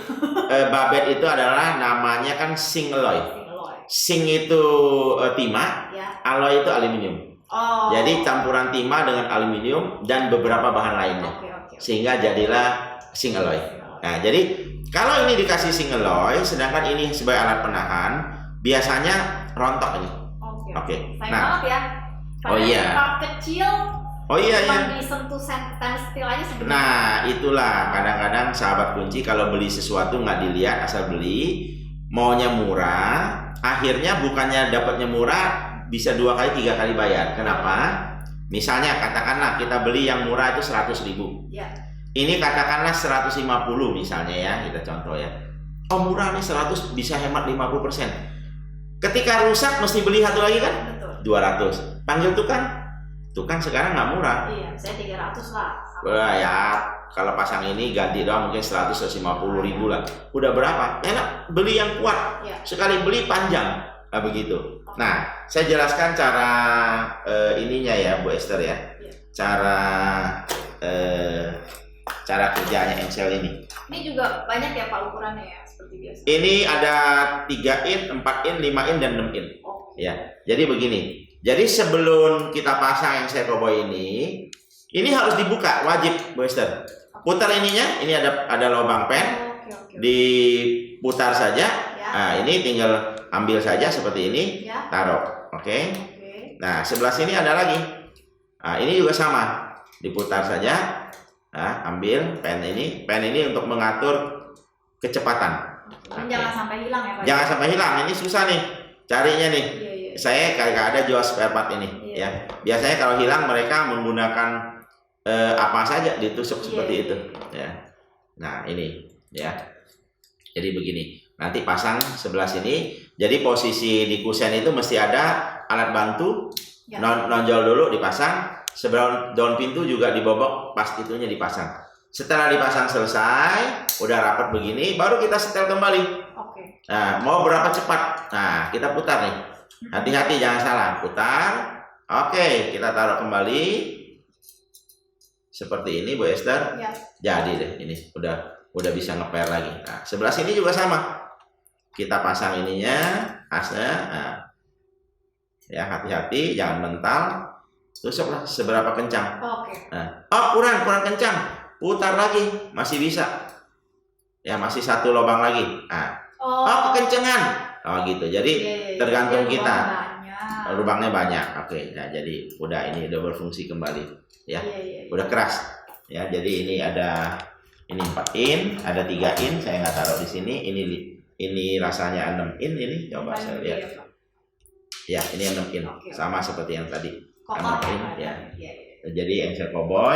babet itu adalah namanya kan single alloy. Sing itu timah, Ya. alloy itu aluminium. Oh. Jadi campuran timah dengan aluminium dan beberapa bahan lainnya. Oke. Sehingga jadilah single alloy. Nah, jadi kalau ini dikasih single alloy, sedangkan ini sebagai alat penahan, biasanya rontok ini. Oke. Sayang Nah, banget ya. Oh iya. Part kecil. oh iya Cuma ya. disentuh stainless steel aja sebenarnya. Nah, itulah kadang-kadang sahabat kunci kalau beli sesuatu nggak dilihat asal beli, maunya murah, akhirnya bukannya dapatnya murah, bisa 2 kali 3 kali bayar. Kenapa? Misalnya katakanlah kita beli yang murah itu 100.000. Ya. Ini katakanlah 150 misalnya ya, kita contoh ya. Oh murah nih 100 bisa hemat 50%. Ketika rusak mesti beli satu lagi kan? Betul. 200. Panggil tukang sekarang nggak murah. Iya, saya 300 lah. Wah ya, kalau pasang ini ganti doang mungkin 150.000 lah. Udah berapa? Enak beli yang kuat. Ya. Sekali beli panjang. Nah, begitu. Nah, saya jelaskan cara ininya ya, Bu Esther ya. Ya. Cara kerjanya engsel ini. Ini juga banyak ya Pak ukurannya ya, seperti biasa. Ini ada 3 in, 4 in, 5 in dan 6 in. Oh. Ya. Jadi begini. Jadi sebelum kita pasang engsel koboi ini harus dibuka, wajib Bu Esther. Putar ininya, ini ada lubang pen. Oke. Diputar saja. Ya. Nah, ini tinggal ambil saja seperti ini, Ya. taruh. Oke. Oke. Nah, sebelah sini ada lagi. Nah, ini juga sama. Diputar saja. Nah, ambil pen ini. Pen ini untuk mengatur kecepatan. Dan jangan sampai hilang ya Pak. Jangan sampai hilang. Ini susah nih carinya nih. Iya. Saya kagak ada jual spare part ini. Iya. Ya. Biasanya kalau hilang mereka menggunakan apa saja ditusuk seperti Iya. itu. Ya. Nah, ini ya. Jadi begini. Nanti pasang sebelah sini. Jadi posisi di kusen itu mesti ada alat bantu. Ya. Nonjol dulu dipasang. Sebelah daun pintu juga dibobok, pas itunya dipasang. Setelah dipasang selesai, udah rapat begini, baru kita setel kembali. Oke. Nah, mau berapa cepat? Nah, kita putar nih. Hati-hati jangan salah, putar. Oke, kita taruh kembali. Seperti ini Bu Esther. Ya. Jadi deh, ini udah bisa ngeper lagi. Nah, sebelah sini juga sama. Kita pasang ininya, asnya. Nah. Ya, hati-hati jangan mental. Tusuklah seberapa kencang. Oke. Nah, oh kurang kencang. Putar lagi, masih bisa. Ya, masih satu lubang lagi. Nah, oh kekencengan. Oh gitu. Jadi tergantung kita. Lubangnya banyak. Oke. Nah, jadi udah ini udah berfungsi kembali. Ya. Udah keras. Ya, jadi ini ada Ini 4 in, ada 3 in, saya nggak taruh di sini. Ini rasanya 6 in ini, coba saya lihat. Ya, ini 6 in, sama seperti yang tadi. 6 in, ya. Jadi engsel cowboy.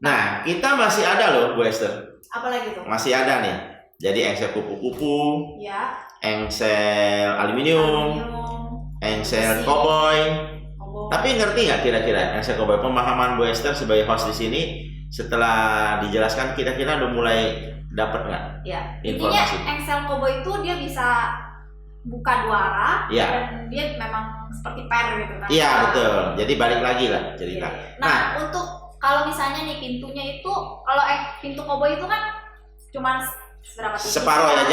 Nah, kita masih ada loh, Bu Esther. Apa lagi tuh? Masih ada nih. Jadi engsel kupu-kupu, Ya. engsel aluminium, engsel cowboy. Tapi ngerti nggak kira-kira engsel cowboy? Pemahaman Bu Esther sebagai host di sini setelah dijelaskan kira-kira udah mulai dapat nggak? Ya. Informasi. Intinya engsel cowboy itu dia bisa buka 2 arah Ya. dan dia memang seperti per gitu kan. Iya betul. Jadi balik lagi lah cerita. Iya. Nah, untuk kalau misalnya nih pintunya itu kalau pintu cowboy itu kan cuman berapa tinggi? Separuh ya.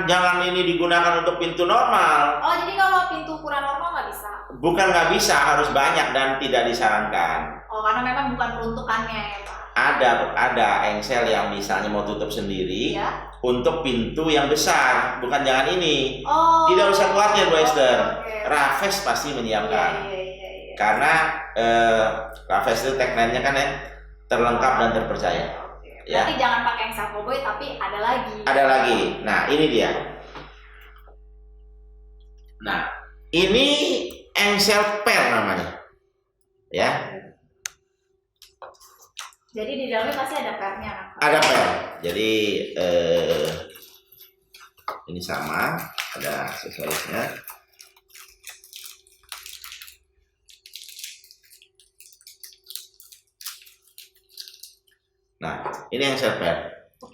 Jangan ini digunakan untuk pintu normal. Oh, jadi kalau pintu ukuran normal nggak bisa? Bukan nggak bisa, harus banyak dan tidak disarankan. Oh, karena memang bukan peruntukannya ya Pak. Ada engsel yang misalnya mau tutup sendiri Iya. untuk pintu yang besar, bukan jangan ini. Oh. Tidak usah khawatir Bu Esther. Oke. Raffles pasti menyiapkan. Iya. Karena Raffles itu tagline-nya kan ya terlengkap dan terpercaya. Oke. Ya. Berarti jangan pakai engsel cowboy tapi ada lagi. Ada lagi. Nah, ini dia. Nah, ini engsel per namanya. Ya. Jadi di dalamnya pasti ada pernya kan? Pak? Ada per. Jadi ini sama, ada aksesorisnya. Nah, ini engsel per.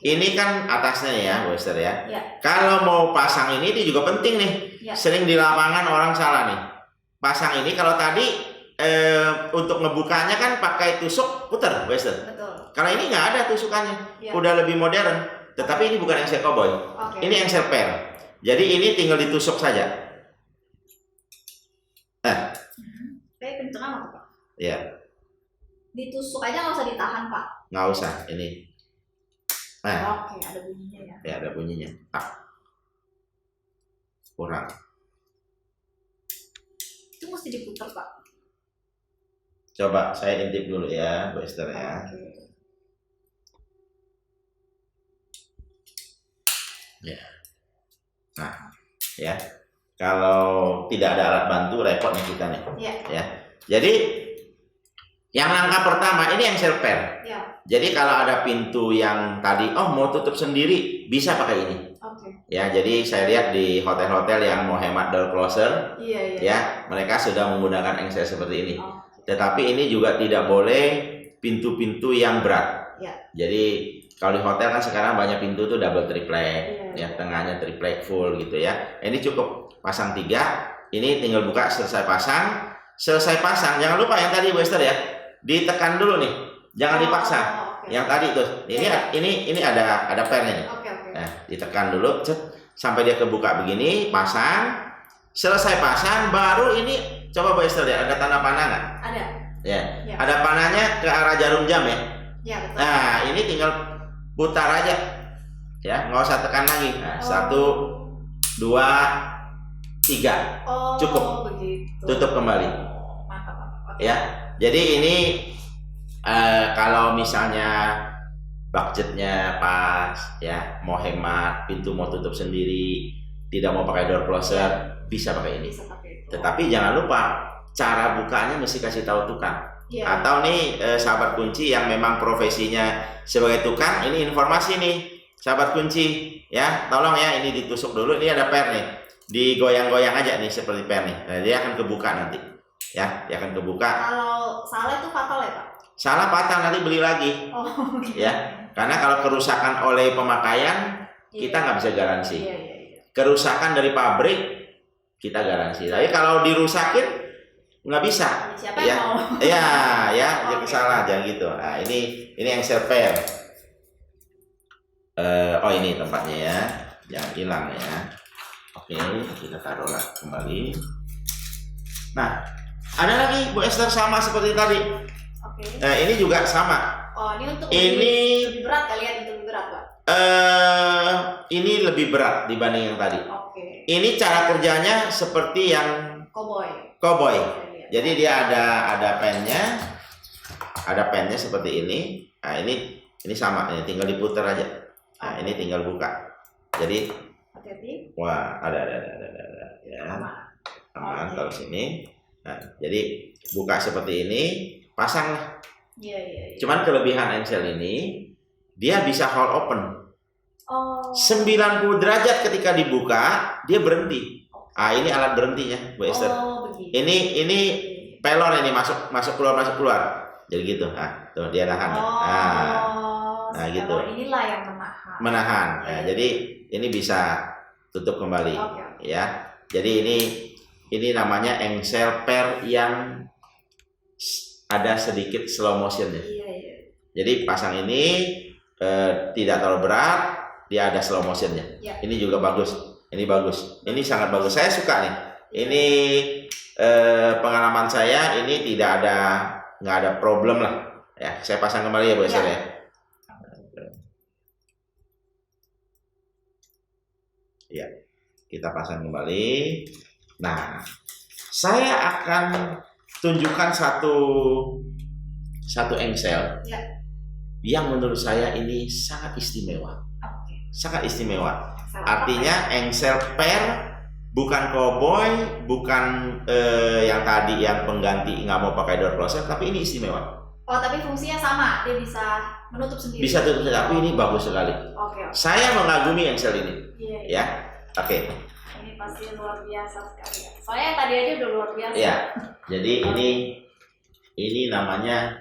Ini kan atasnya ya, Bu Esther ya. Ya. Kalau mau pasang ini juga penting nih. Ya. Sering di lapangan orang salah nih. Pasang ini kalau tadi untuk ngebukanya kan pakai tusuk puter, Bu Esther. Betul. Kalau ini nggak ada tusukannya, Ya. udah lebih modern. Tetapi ini bukan engsel cowboy. Oke. Ini engsel per. Jadi ini tinggal ditusuk saja. Kayak kenceng amat Pak. Ya, Ditusuk aja nggak usah ditahan Pak. nggak usah ini. Nah, Oke, ada bunyinya ya. ya ada bunyinya. Kurang. Itu mesti diputar Pak. Coba saya intip dulu ya, Bu Esther ya. Oke. Nah, ya. Kalau tidak ada alat bantu repot nih kita nih. Iya. Ya. Jadi yang langkah pertama ini engsel per. Iya. Jadi kalau ada pintu yang tadi mau tutup sendiri bisa pakai ini. Oke. Ya, jadi saya lihat di hotel-hotel yang mau hemat door closer Iya. ya, mereka sudah menggunakan engsel seperti ini. Oh. Tetapi ini juga tidak boleh pintu-pintu yang berat. Ya. Jadi kalau di hotel kan sekarang banyak pintu tuh double triplek, Iya. ya tengahnya triplek full gitu ya. Ini cukup pasang 3, ini tinggal buka selesai pasang. Selesai pasang, jangan lupa yang tadi Bu Esther ya, ditekan dulu nih, jangan dipaksa. Oke. Yang tadi tuh, ini ada pernya nih. Oke. Nah, ditekan dulu, sampai dia kebuka begini, pasang. Selesai pasang, baru ini coba Bu Esther ya, ada tanda panah nggak? Ada. Ya, Ya. ada panahnya ke arah jarum jam ya. Ya, betul. Nah, ini tinggal putar aja, ya, nggak usah tekan lagi. Nah, 1, 2, 3, Oh, cukup. begitu. tutup kembali, Mantap. Oke. ya. Jadi ini kalau misalnya budgetnya pas, ya, mau hemat, pintu mau tutup sendiri, tidak mau pakai door closer, bisa pakai ini. Bisa pakai itu. Tetapi jangan lupa cara bukanya mesti kasih tahu tukang. Iya. Atau nih sahabat kunci yang memang profesinya sebagai tukang, ini informasi nih sahabat kunci ya, tolong ya ini ditusuk dulu, ini ada per nih, digoyang-goyang aja nih seperti per nih. Nah, dia akan kebuka nanti ya, dia akan kebuka. Kalau salah itu fatal ya Pak? Salah patah nanti beli lagi Oh, gitu. ya, karena kalau kerusakan oleh pemakaian kita nggak bisa garansi. Iya. Kerusakan dari pabrik kita garansi, tapi kalau dirusakin nggak bisa. Siapa Ya. yang mau? Ya, Oke. salah jangan gitu. Nah, ini engsel per. Ini tempatnya ya, jangan hilang ya. Oke, kita taruhlah kembali. Nah, ada lagi Bu Esther sama seperti tadi. Oke. Ini juga sama. Oh, ini untuk Ini- lebih berat kali ya, itu lebih berat Pak. Ini lebih berat dibanding yang tadi. Oke. Ini cara kerjanya seperti yang Cowboy. cowboy. Saya lihat. Jadi dia ada pennya seperti ini. Nah, ini Ini sama, ya, tinggal diputar aja. Nah, ini tinggal buka. Jadi, hati-hati. wah, ada. Ya, aman taruh sini. Nah, jadi buka seperti ini, pasang lah. Iya. Cuman kelebihan engsel ini, dia bisa hold open. Oh. 90 derajat ketika dibuka, dia berhenti. Ah, ini alat berhentinya, Bu Esther. Oh, begitu. Ini pelor ini masuk keluar. Jadi gitu. Nah, tuh dia nahan. Nah, gitu. Inilah yang Menahan. Nah, jadi ini bisa tutup kembali. Okay. Ya. Jadi ini namanya engsel per yang ada sedikit slow motionnya. Iya. Jadi pasang ini tidak terlalu berat, dia ada slow motionnya. Iya. Ini juga bagus. Ini bagus. Ini sangat bagus. Saya suka nih. Ini pengalaman saya ini nggak ada problem lah. Ya, saya pasang kembali ya Bu Esther ya. Ya, kita pasang kembali. Nah, saya akan tunjukkan satu engsel yang menurut saya ini sangat istimewa. Sangat istimewa. Artinya engsel per, bukan cowboy, bukan yang tadi yang pengganti nggak mau pakai door closer, tapi ini istimewa. Oh, tapi fungsinya sama, dia bisa menutup sendiri. Bisa tutup, tapi ini bagus sekali. Oke. Saya mengagumi engsel ini. Iya. Ya, oke. Ini pasti luar biasa sekali. Soalnya yang tadi aja udah luar biasa. Ya, jadi ini namanya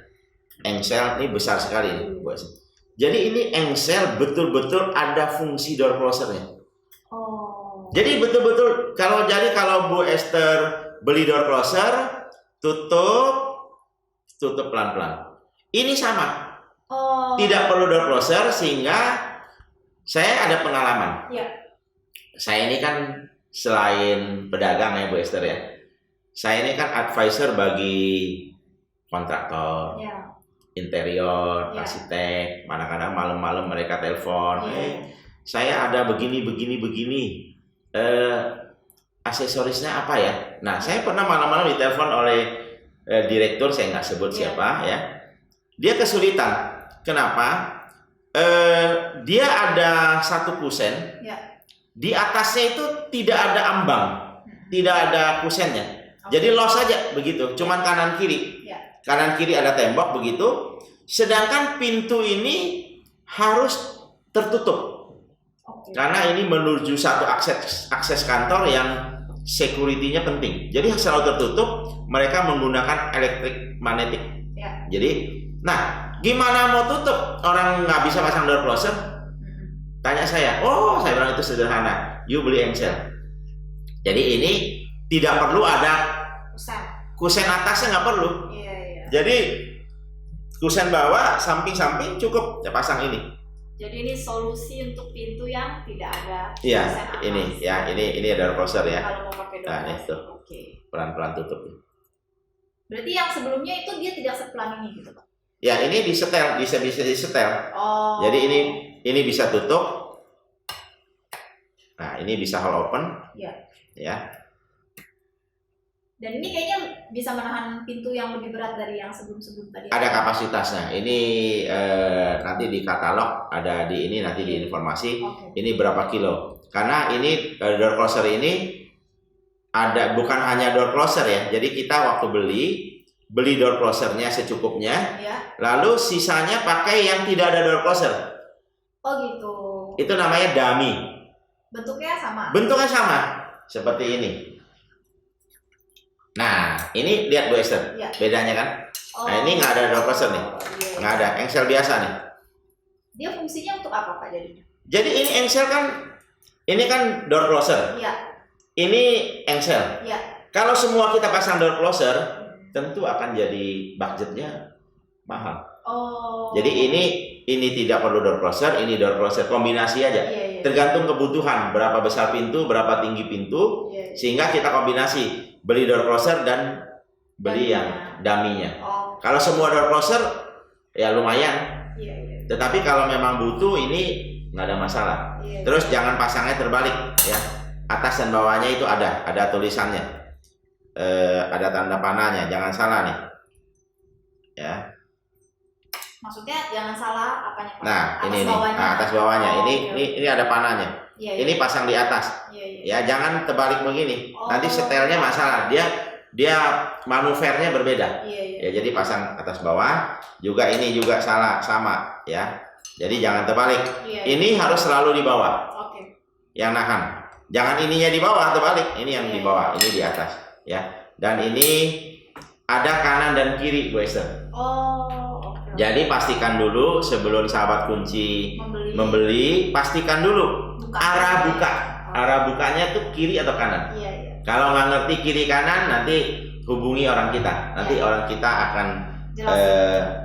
engsel, ini besar sekali ini, Bu Esther. Jadi ini engsel betul-betul ada fungsi door closernya. Oh. Jadi betul-betul kalau Bu Esther beli door closer, tutup pelan-pelan. Ini sama. Oh. Tidak perlu door closer, sehingga saya ada pengalaman. Iya. Saya ini kan selain pedagang ya Bu Esther ya, saya ini kan advisor bagi kontraktor, interior, arsitek. Kadang-kadang malam-malam mereka telepon, saya ada begini, aksesorisnya apa ya? Nah, saya pernah malam-malam ditelepon oleh direktur, saya nggak sebut siapa ya. Dia kesulitan. Kenapa? Dia ada satu kusen. Di atasnya itu tidak ada ambang, tidak ada kusennya. Jadi los saja begitu, cuman kanan kiri. Kanan kiri ada tembok begitu. Sedangkan pintu ini harus tertutup. Karena ini menuju satu akses kantor yang security-nya penting. Jadi selalu tertutup, mereka menggunakan elektrik magnetik. Jadi, nah, gimana mau tutup? Orang nggak bisa pasang door closer. Tanya saya, saya bilang itu sederhana. You beli engsel. Jadi ini tidak perlu ada kusen atasnya, nggak perlu. Jadi kusen bawah, samping-samping cukup, ya pasang ini. Jadi ini solusi untuk pintu yang tidak ada kusen atas. Ini ada door closer ya. Kalau mau pakai door closer. Pelan-pelan tutup. Berarti yang sebelumnya itu dia tidak sepelan ini gitu, Pak? Ya, ini disetel, bisa disetel. Oh. Jadi ini bisa tutup. Nah, ini bisa hold open. Ya. Dan ini kayaknya bisa menahan pintu yang lebih berat dari yang sebelum-sebelum tadi. Ada kapasitasnya. Ini nanti di katalog ada di ini, nanti di informasi. Ini berapa kilo? Karena ini door closer ini ada bukan hanya door closer ya. Jadi kita waktu beli door closernya secukupnya. Lalu sisanya pakai yang tidak ada door closer. Oh gitu. Itu namanya dummy. Bentuknya sama. Seperti ini. Nah, ini lihat Bu Esther, bedanya kan? Nah, ini nggak ada door closer nih, nggak ada, engsel biasa nih. Dia fungsinya untuk apa Pak jadinya? Jadi ini engsel kan, ini kan door closer. Ini engsel. Kalau semua kita pasang door closer, tentu akan jadi budgetnya mahal. Jadi ini tidak perlu door closer, ini door closer, kombinasi aja. Tergantung kebutuhan, berapa besar pintu, berapa tinggi pintu, sehingga kita kombinasi. Beli door closer dan beli yang dummy-nya. Kalau semua door closer ya lumayan. Tetapi kalau memang butuh ini nggak ada masalah. Terus jangan pasangnya terbalik ya. Atas dan bawahnya itu ada tulisannya. Ada tanda panahnya, jangan salah nih. Ya. Maksudnya jangan salah apanya Pak? Nah, Atas ini bawahnya. Nah, atas bawahnya. Oh, Ini oke. ini ada panahnya. Iya, Ini pasang di atas. Iya. Ya, jangan terbalik begini. Oh. Nanti setelnya masalah. Dia manuvernya berbeda. Iya. Ya, jadi pasang atas bawah. Juga ini juga salah sama ya. Jadi jangan terbalik. Iya. Ini harus selalu di bawah. Oke. Yang nahan. Jangan ininya di bawah terbalik. Ini yang di bawah, ini di atas ya. Dan ini ada kanan dan kiri Bu Esther. Oh, oke. Jadi pastikan dulu sebelum sahabat kunci membeli, pastikan dulu arah buka. Arah bukanya tuh kiri atau kanan. Iya. Kalau nggak ngerti kiri kanan, nanti hubungi orang kita. Nanti orang kita akan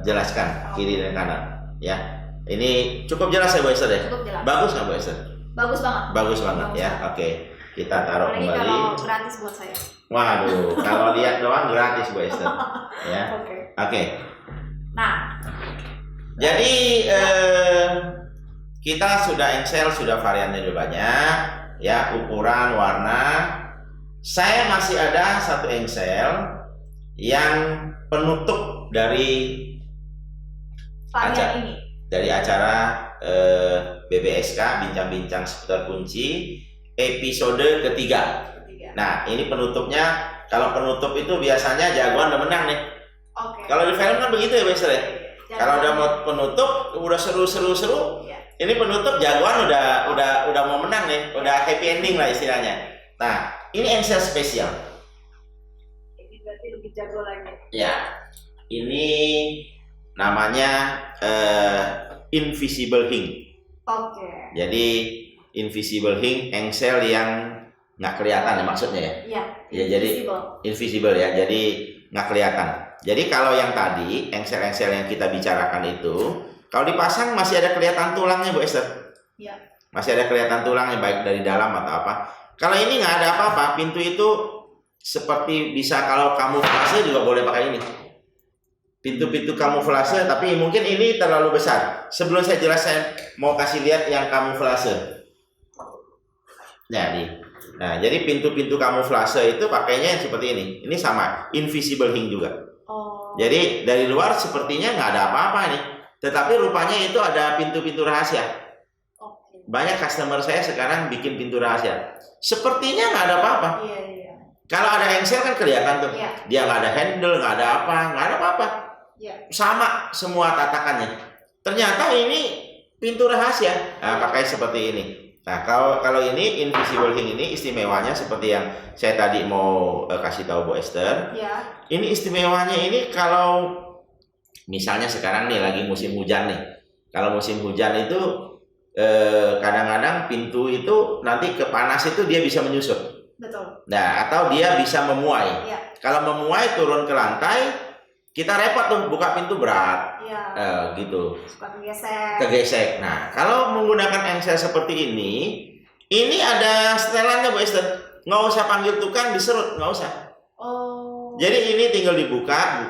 jelaskan kiri dan kanan. Ya, ini cukup jelas ya Bu Esther ya. Cukup jelas. Bagus nggak Bu Esther? Bagus banget. Bagus banget ya. Oke, kita taruh Apalagi kembali. kalau gratis buat saya. Waduh, kalau lihat doang gratis Bu Esther. Ya. Oke. Nah, Jadi kita sudah engsel, sudah variannya juga banyak, ya ukuran, warna. Saya masih ada satu engsel yang penutup dari varian ini. acara BBSK Bincang-Bincang Seputar Kunci episode ketiga. Nah, ini penutupnya. Kalau penutup itu biasanya jagoan udah menang nih. Oke. Kalau di film kan begitu ya biasanya. Kalau udah mau penutup, udah seru. Iya. Ini penutup jagoan udah mau menang nih, udah happy ending lah istilahnya. Nah, ini engsel spesial. Ini berarti lebih jago lagi. Ya, ini namanya invisible ink. Oke. Jadi invisible ink, engsel yang nggak kelihatan ya maksudnya ya. Iya. Ya, jadi invisible ya, jadi nggak kelihatan. Jadi kalau yang tadi engsel-engsel yang kita bicarakan itu, kalau dipasang masih ada kelihatan tulangnya Bu Esther. Iya. Masih ada kelihatan tulangnya baik dari dalam atau apa. Kalau ini nggak ada apa-apa, pintu itu seperti bisa kalau kamuflase juga boleh pakai ini. Pintu-pintu kamuflase, tapi mungkin ini terlalu besar. Sebelum saya jelas, saya mau kasih lihat yang kamuflase. Nah, jadi pintu-pintu kamuflase itu pakainya yang seperti ini. Ini sama, invisible ink juga. Oh. Jadi dari luar sepertinya nggak ada apa-apa nih. Tetapi rupanya itu ada pintu-pintu rahasia. Oke. Banyak customer saya sekarang bikin pintu rahasia. Sepertinya nggak ada apa-apa. Iya. Kalau ada engsel kan kelihatan tuh. Iya. Dia nggak ada handle, nggak ada apa-apa. Iya. Sama semua tatakannya. Ternyata ini pintu rahasia. Nah, pakai seperti ini. Nah, kalau ini invisible ink ini istimewanya seperti yang saya tadi mau kasih tahu Bu Esther. Iya. Ini istimewanya ini kalau misalnya sekarang nih lagi musim hujan nih. Kalau musim hujan itu kadang-kadang pintu itu nanti ke panas itu dia bisa menyusut. Betul. Nah, atau dia bisa memuai. Iya. Kalau memuai turun ke lantai, kita repot tuh buka pintu berat. Iya. Gitu. Suka kegesek. Kegesek. Nah, kalau menggunakan engsel seperti ini ada setelannya Bu Esther. Nggak usah panggil tukang diserut, nggak usah. Oh. Jadi ini tinggal buka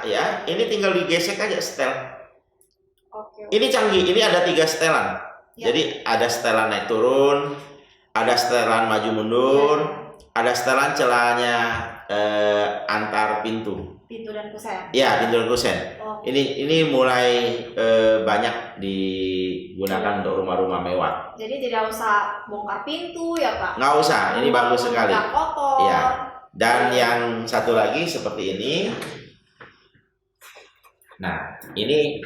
ya. Ini tinggal digesek aja setel. Oke. Ini canggih, ini ada 3 setelan. Ya. Jadi ada setelan naik turun, ada setelan maju mundur, ada setelan celahnya antar pintu. Pintu dan kusen. Ya, pintu dan kusen. Oh. Ini mulai banyak digunakan untuk rumah-rumah mewah. Jadi tidak usah bongkar pintu ya Pak. Nggak usah, ini bagus sekali. Nggak kotor. Ya. Dan yang satu lagi seperti ini. Nah, ini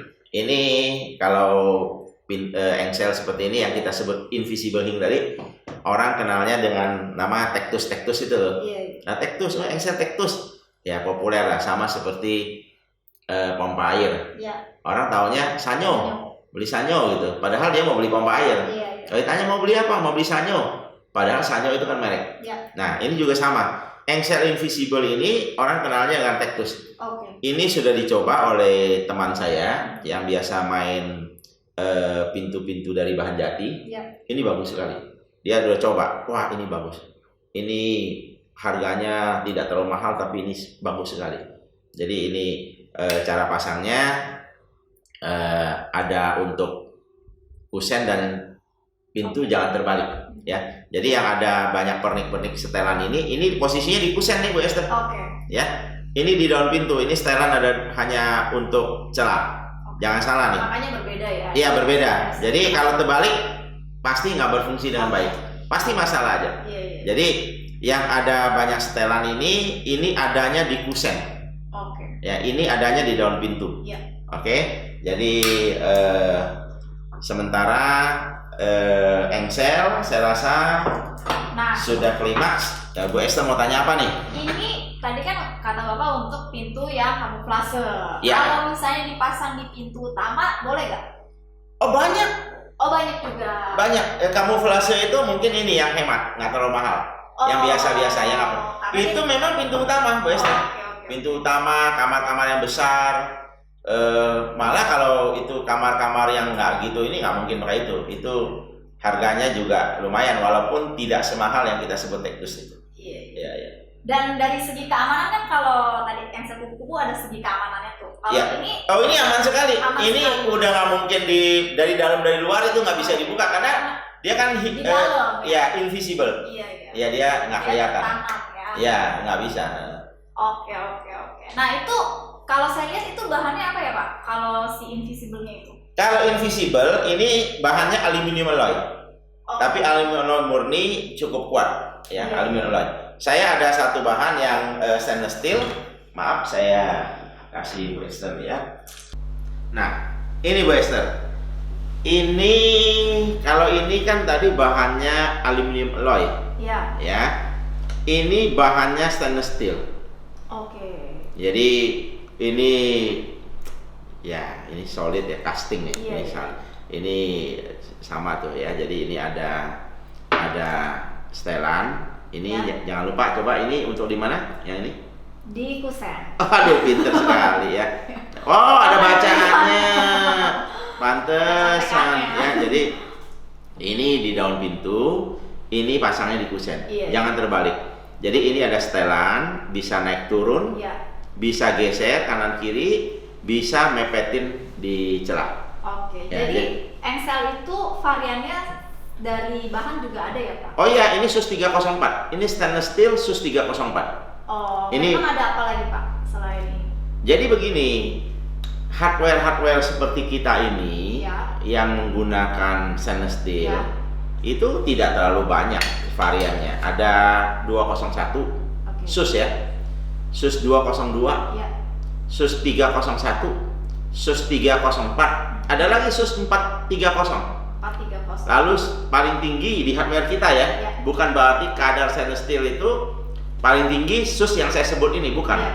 kalau engsel seperti ini yang kita sebut invisible ink tadi, orang kenalnya dengan nama Tectus itu loh. Iya. Nah, Tectus, engsel Tectus. Ya, populer lah, sama seperti pompa air. Iya. Orang taunya sanyo, beli sanyo gitu. Padahal dia mau beli pompa air. Iya. Kalau ditanya mau beli apa? Mau beli sanyo. Padahal sanyo itu kan merek. Iya. Nah, ini juga sama. Engsel invisible ini orang kenalnya dengan Tectus. Oke. Ini sudah dicoba oleh teman saya yang biasa main pintu-pintu dari bahan jati. Iya. Ini bagus sekali. Dia udah coba. Wah, ini bagus. Ini harganya tidak terlalu mahal tapi ini bagus sekali. Jadi ini cara pasangnya ada untuk kusen dan pintu jangan terbalik ya. Jadi yang ada banyak pernik-pernik setelan ini posisinya di kusen nih Bu Esther. Oke. Ya. Ini di daun pintu, ini setelan ada hanya untuk celah. Jangan salah nih. Makanya berbeda ya. Iya berbeda. Jadi kalau terbalik pasti nggak berfungsi dengan baik. Pasti masalah aja. Iya. Jadi yang ada banyak setelan ini adanya di kusen. Oke. Ya, ini adanya di daun pintu. Iya. Oke. Jadi sementara engsel saya rasa Nah, sudah klimaks. Ya, Bu Esther mau tanya apa nih? ini tadi kan kata Bapak untuk pintu yang kamuflase. Iya. Kalau misalnya dipasang di pintu utama, boleh nggak? Oh banyak, Oh, banyak juga. banyak. Kamuflase itu mungkin ini yang hemat, nggak terlalu mahal. Yang biasa-biasa ya nggak apa. karena Itu memang pintu utama, Bu Esther. Oke. Pintu utama, kamar-kamar yang besar. Malah kalau itu kamar-kamar yang nggak gitu ini nggak mungkin pakai itu harganya juga lumayan walaupun tidak semahal yang kita sebut Tectus itu. Iya. Ya. Dan dari segi keamanan kan kalau tadi engsel kupu-kupu ada segi keamanannya tuh. Kalau Iya. ini Ini aman sekali. Aman Ini sekali. udah nggak mungkin dari dalam dari luar itu nggak bisa dibuka karena dia kan di dalam ya invisible. Iya. Ya dia nggak kelihatan. Tanam ya. Ya nggak bisa. Oke. Nah itu kalau saya lihat itu bahannya apa ya Pak? Kalau si invisible-nya itu? Kalau invisible ini bahannya aluminium alloy. Oh. Tapi aluminium alloy murni cukup kuat ya, Iya. aluminium alloy. Saya ada satu bahan yang stainless steel. Maaf saya kasih Bu Esther ya. Nah, ini Bu Esther. Ini kalau ini kan tadi bahannya aluminium alloy Iya. ya. Ini bahannya stainless steel. Oke. Jadi ini ya, ini solid ya, casting nih. Iya, Ini iya. Ini sama tuh ya. Jadi ini ada setelan. Ini Ya. jangan lupa coba ini untuk di mana? Yang ini? Di kusen. Aduh, pinter sekali ya. Oh, ada bacaannya. Pantesan ya. Jadi ini di daun pintu, ini pasangnya di kusen. Iya. Jangan terbalik. Jadi ini ada setelan, bisa naik turun, Iya. bisa geser kanan kiri, bisa mepetin di celah. Oke. Ya, Jadi engsel itu variannya dari bahan juga ada ya Pak? Oh iya, ini SUS 304. Ini stainless steel SUS 304. Oh. Ini- Memang ada apa lagi Pak selain ini? Jadi begini, hardware seperti kita ini Ya. yang menggunakan stainless steel Ya. itu tidak terlalu banyak variannya. Ada 201 Oke. SUS ya, SUS 202, Ya. SUS 301, SUS 304, ada lagi SUS 430. 430. Lalu paling tinggi di hardware kita ya, Ya. bukan berarti kadar stainless steel itu paling tinggi SUS yang saya sebut ini, bukan. Ya.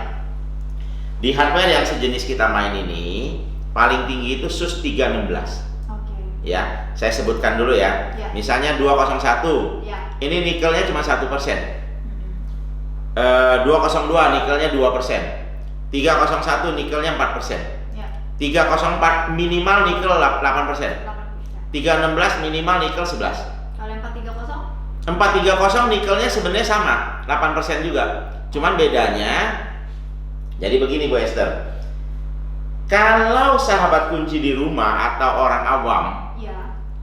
Di hardware yang sejenis kita main ini, paling tinggi itu SUS 316. Oke. Ya, saya sebutkan dulu ya. Ya. Misalnya 201, Ya. ini nikelnya cuma 1%. Mm-mm. 202 nikelnya 2%. 301 nikelnya 4%. Ya. 304 minimal nikel 8%. 8%. 316 minimal nikel 11. Kalau yang 430? 430 nikelnya sebenarnya sama, 8% juga. Cuman bedanya, jadi begini Bu Esther. Kalau sahabat kunci di rumah atau orang awam, Iya.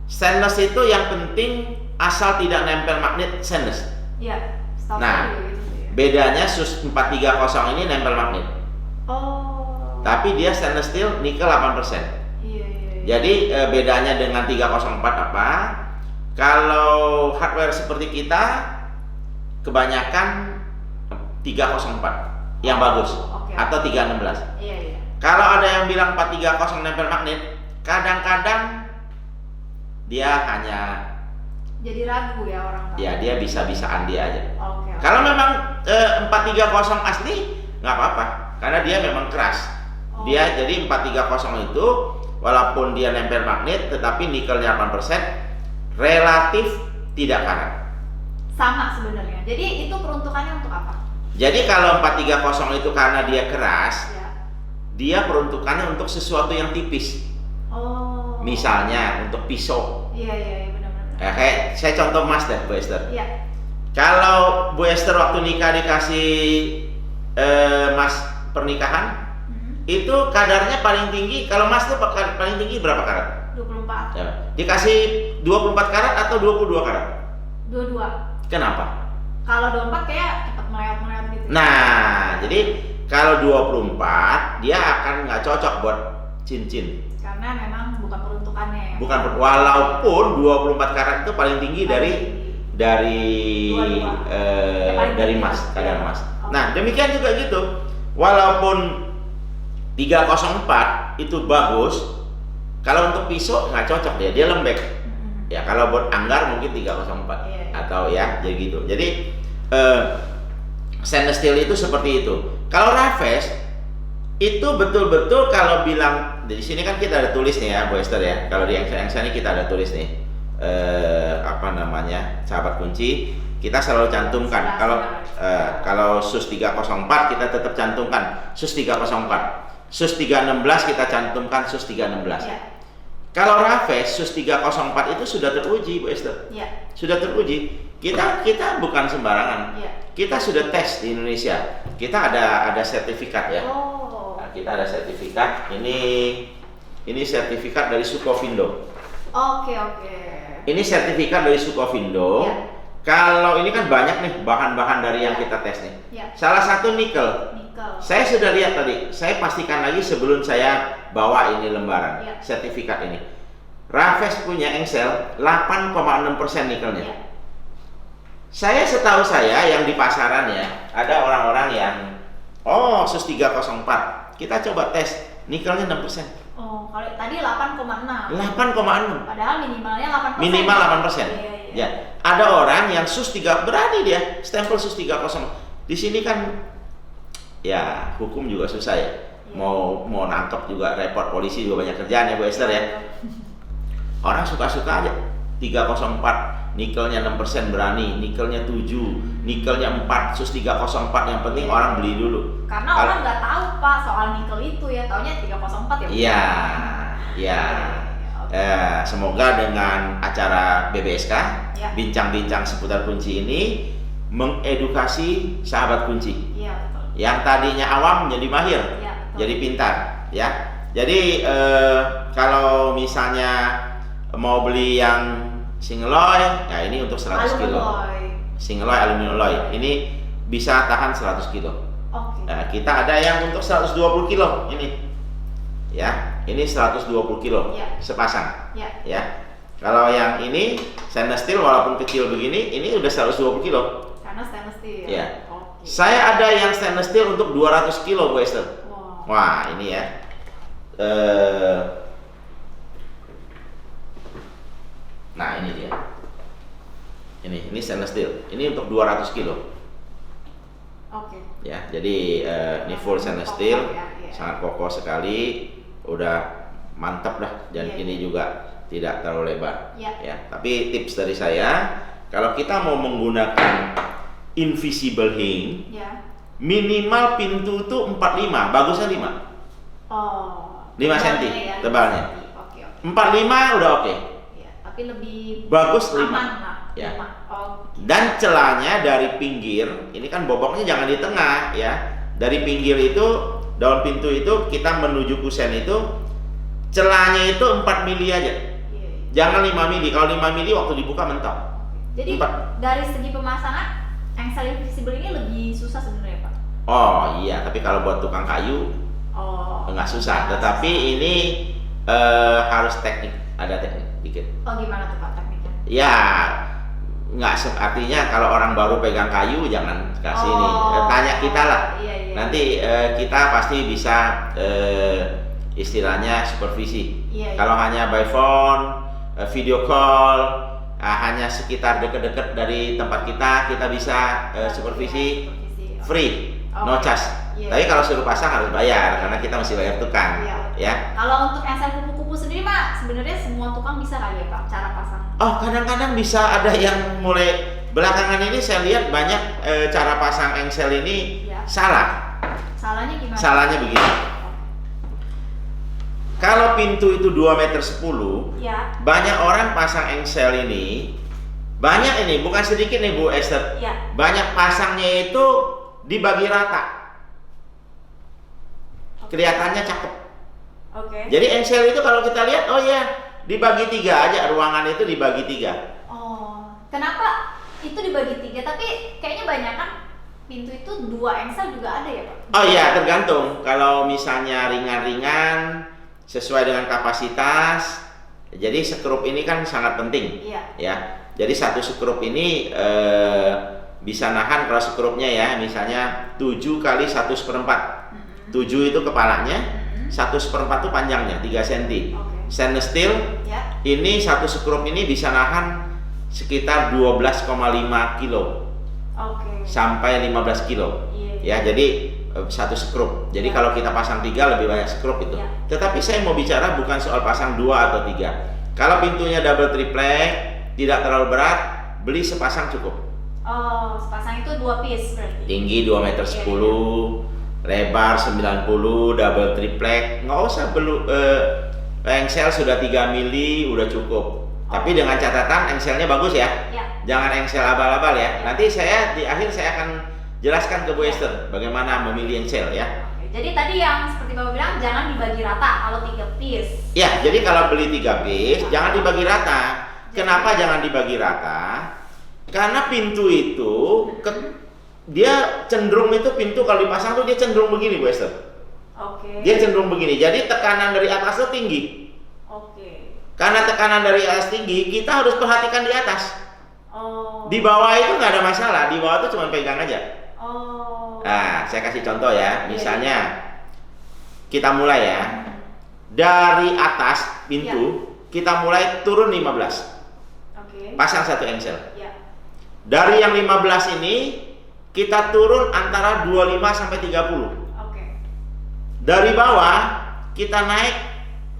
stainless itu yang penting asal tidak nempel magnet stainless. Iya. Setahu Nah. saya juga gitu ya. Bedanya SUS 430 ini nempel magnet. Oh. Tapi dia stainless steel nikel 8%. Iya. Jadi bedanya dengan 304 apa? Kalau hardware seperti kita kebanyakan 304 yang bagus Oke. atau 316. Iya. Kalau ada yang bilang 430 nempel magnet, kadang-kadang dia hanya Jadi ragu ya orang. ya dia bisa-bisaan dia aja. Oke. Kalau memang 430 asli nggak apa-apa karena dia memang keras. Oh. Dia jadi 430 itu walaupun dia nempel magnet tetapi nikelnya 8% relatif tidak karat. Sama sebenarnya. Jadi itu peruntukannya untuk apa? Jadi kalau 430 itu karena dia keras, Ya. dia peruntukannya untuk sesuatu yang tipis. Oh. Misalnya untuk pisau. Iya benar-benar. Kayak saya contoh Mas deh Bu Esther. Iya. Kalau Bu Esther waktu nikah dikasih Mas pernikahan, itu kadarnya paling tinggi. Kalau Mas tuh paling tinggi berapa karat? 24. Ya. Dikasih 24 karat atau 22 karat? 22. Kenapa? Kalau 24 kayak cepat meleot-meleot gitu. Nah, jadi kalau 24 dia akan nggak cocok buat cincin. Karena memang bukan peruntukannya ya. Bukan, walaupun 24 karat itu paling tinggi dari dari emas, kadar emas. Nah, demikian juga gitu. Walaupun 304 itu bagus, kalau untuk pisau nggak cocok dia lembek. Ya kalau buat anggar mungkin 304 atau ya jadi gitu. Jadi stainless steel itu seperti itu. Kalau Raffles itu betul-betul kalau bilang di sini kan kita ada tulis nih ya, Bu Esther ya. Kalau di engsel ini kita ada tulis nih sahabat kunci, kita selalu cantumkan. Kalau SUS 304 kita tetap cantumkan SUS 304. SUS 316 kita cantumkan SUS 316. Kalau Raffles SUS 304 itu sudah teruji, Bu Esther. Sudah teruji. Kita bukan sembarangan. Kita sudah tes di Indonesia. Kita ada sertifikat ya. Nah, kita ada sertifikat. Ini sertifikat dari Sukovindo. Oke. Ini sertifikat dari Sukovindo. Kalau ini kan banyak nih bahan-bahan dari yang kita tes nih. Salah satu nikel. Saya sudah lihat tadi. Saya pastikan lagi sebelum saya bawa ini lembaran sertifikat ini. Raffles punya engsel 8,6% nikelnya. Setahu saya yang di pasaran ya, ada orang-orang yang SUS 304. Kita coba tes nikelnya 6%. Kalau tadi 8,6. 8,6. Padahal minimalnya 8%. Minimal 8%. Ya. Ada orang yang SUS 3 berani dia stempel SUS 30. Di sini kan ya hukum juga susah ya. Mau nangkep juga repot, polisi juga banyak kerjaan ya Bu Esther ya. Orang suka-suka aja 304 nikelnya 6% berani, nikelnya 7, nikelnya 4, SUS 304, yang penting orang beli dulu. Karena orang nggak tahu Pak soal nikel itu ya, taunya 304 ya. Iya. Semoga dengan acara BBSK, bincang-bincang seputar kunci ini mengedukasi sahabat kunci. Iya, betul. Yang tadinya awam menjadi mahir, jadi pintar, ya. Jadi kalau misalnya mau beli yang single alloy, ya ini untuk 100 kilo. Single alloy aluminium alloy. Ini bisa tahan 100 kilo. Nah, kita ada yang untuk 120 kilo ini. Ya, ini 120 kilo sepasang. Ya. Kalau yang ini stainless steel walaupun kecil begini, ini udah 120 kilo. Karena stainless steel. Ya. Saya ada yang stainless steel untuk 200 kilo, Bu Esther. Wah, ini ya. Nah, ini dia. Ini stainless steel. Ini untuk 200 kilo. Ya, jadi ini full stainless steel, sangat kokoh sekali, udah mantap lah. Dan ini juga tidak terlalu lebar. Ya, tapi tips dari saya, kalau kita mau menggunakan invisible hing, minimal pintu itu 45, bagusnya 5. 5 cm tebalnya. 45 udah oke. Tapi lebih bagus 5. Ya. Dan celahnya dari pinggir, ini kan boboknya jangan di tengah ya. Dari pinggir itu, daun pintu itu kita menuju kusen itu, celahnya itu 4 mili aja. Jangan 5 mili. Kalau 5 mili waktu dibuka mentok. Jadi dari segi pemasangan, engsel invisible ini lebih susah sebenarnya Pak. Oh iya, tapi kalau buat tukang kayu nggak susah. Tetapi ini harus teknik, ada teknik dikit. Gimana tuh Pak tekniknya? Ya, nggak artinya kalau orang baru pegang kayu jangan kasih ini. Tanya kita lah. Iya. Nanti kita pasti bisa istilahnya supervisi. Kalau hanya by phone, video call, hanya sekitar deket-deket dari tempat kita bisa supervisi free, no charge. Tapi kalau suruh pasang harus bayar karena kita mesti bayar tukang. Ya. Kalau untuk engsel kupu-kupu sendiri Pak, sebenarnya semua tukang bisa kali ya Pak cara pasang? Kadang-kadang bisa, ada yang mulai belakangan ini saya lihat banyak cara pasang engsel ini salah. Salahnya gimana? Salahnya begini. Kalau pintu itu 2,10 meter, banyak orang pasang engsel ini, banyak ini, bukan sedikit nih Bu Esther. Banyak pasangnya itu dibagi rata. Kelihatannya cakep. Jadi engsel itu kalau kita lihat, dibagi 3 aja, ruangan itu dibagi 3. Kenapa itu dibagi 3? Tapi kayaknya banyak kan pintu itu 2 engsel juga ada ya Pak? Tergantung. Kalau misalnya ringan-ringan, sesuai dengan kapasitas. Jadi skrup ini kan sangat penting. Iya. Ya. Jadi satu skrup ini bisa nahan kalau skrupnya ya, misalnya 7 kali 1/4. 7 itu kepalanya, 1/4 itu panjangnya 3 cm. Stainless steel. Ya. Ini satu skrup ini bisa nahan sekitar 12,5 kilo. Sampai 15 kilo. Iya. Ya, jadi satu skrup. Jadi kalau kita pasang 3 lebih banyak skrup itu. Ya. Tetapi saya mau bicara bukan soal pasang 2 atau 3. Kalau pintunya double triplek, tidak terlalu berat, beli sepasang cukup. Sepasang itu 2 piece berarti. Tinggi 2,10 m, lebar 90, double triplek. Nggak usah engsel sudah 3 mili udah cukup. Tapi dengan catatan engselnya bagus ya. Jangan engsel abal-abal ya. Nanti di akhir saya akan jelaskan ke Bu Esther bagaimana memilih engsel ya. Jadi tadi yang seperti Bapak bilang jangan dibagi rata kalau 3 piece. Ya, jadi kalau beli 3 piece jangan dibagi rata. Kenapa jangan dibagi rata? Karena pintu itu dia cenderung itu pintu kalau dipasang tuh dia cenderung begini, Bu Esther. Dia cenderung begini. Jadi tekanan dari atas itu tinggi. Karena tekanan dari atas tinggi, kita harus perhatikan di atas. Di bawah itu nggak ada masalah. Di bawah itu cuma pegang aja. Nah, saya kasih contoh ya. Misalnya kita mulai ya. Dari atas pintu kita mulai turun 15. Pasang satu engsel. Dari yang 15 ini kita turun antara 25 sampai 30. Dari bawah kita naik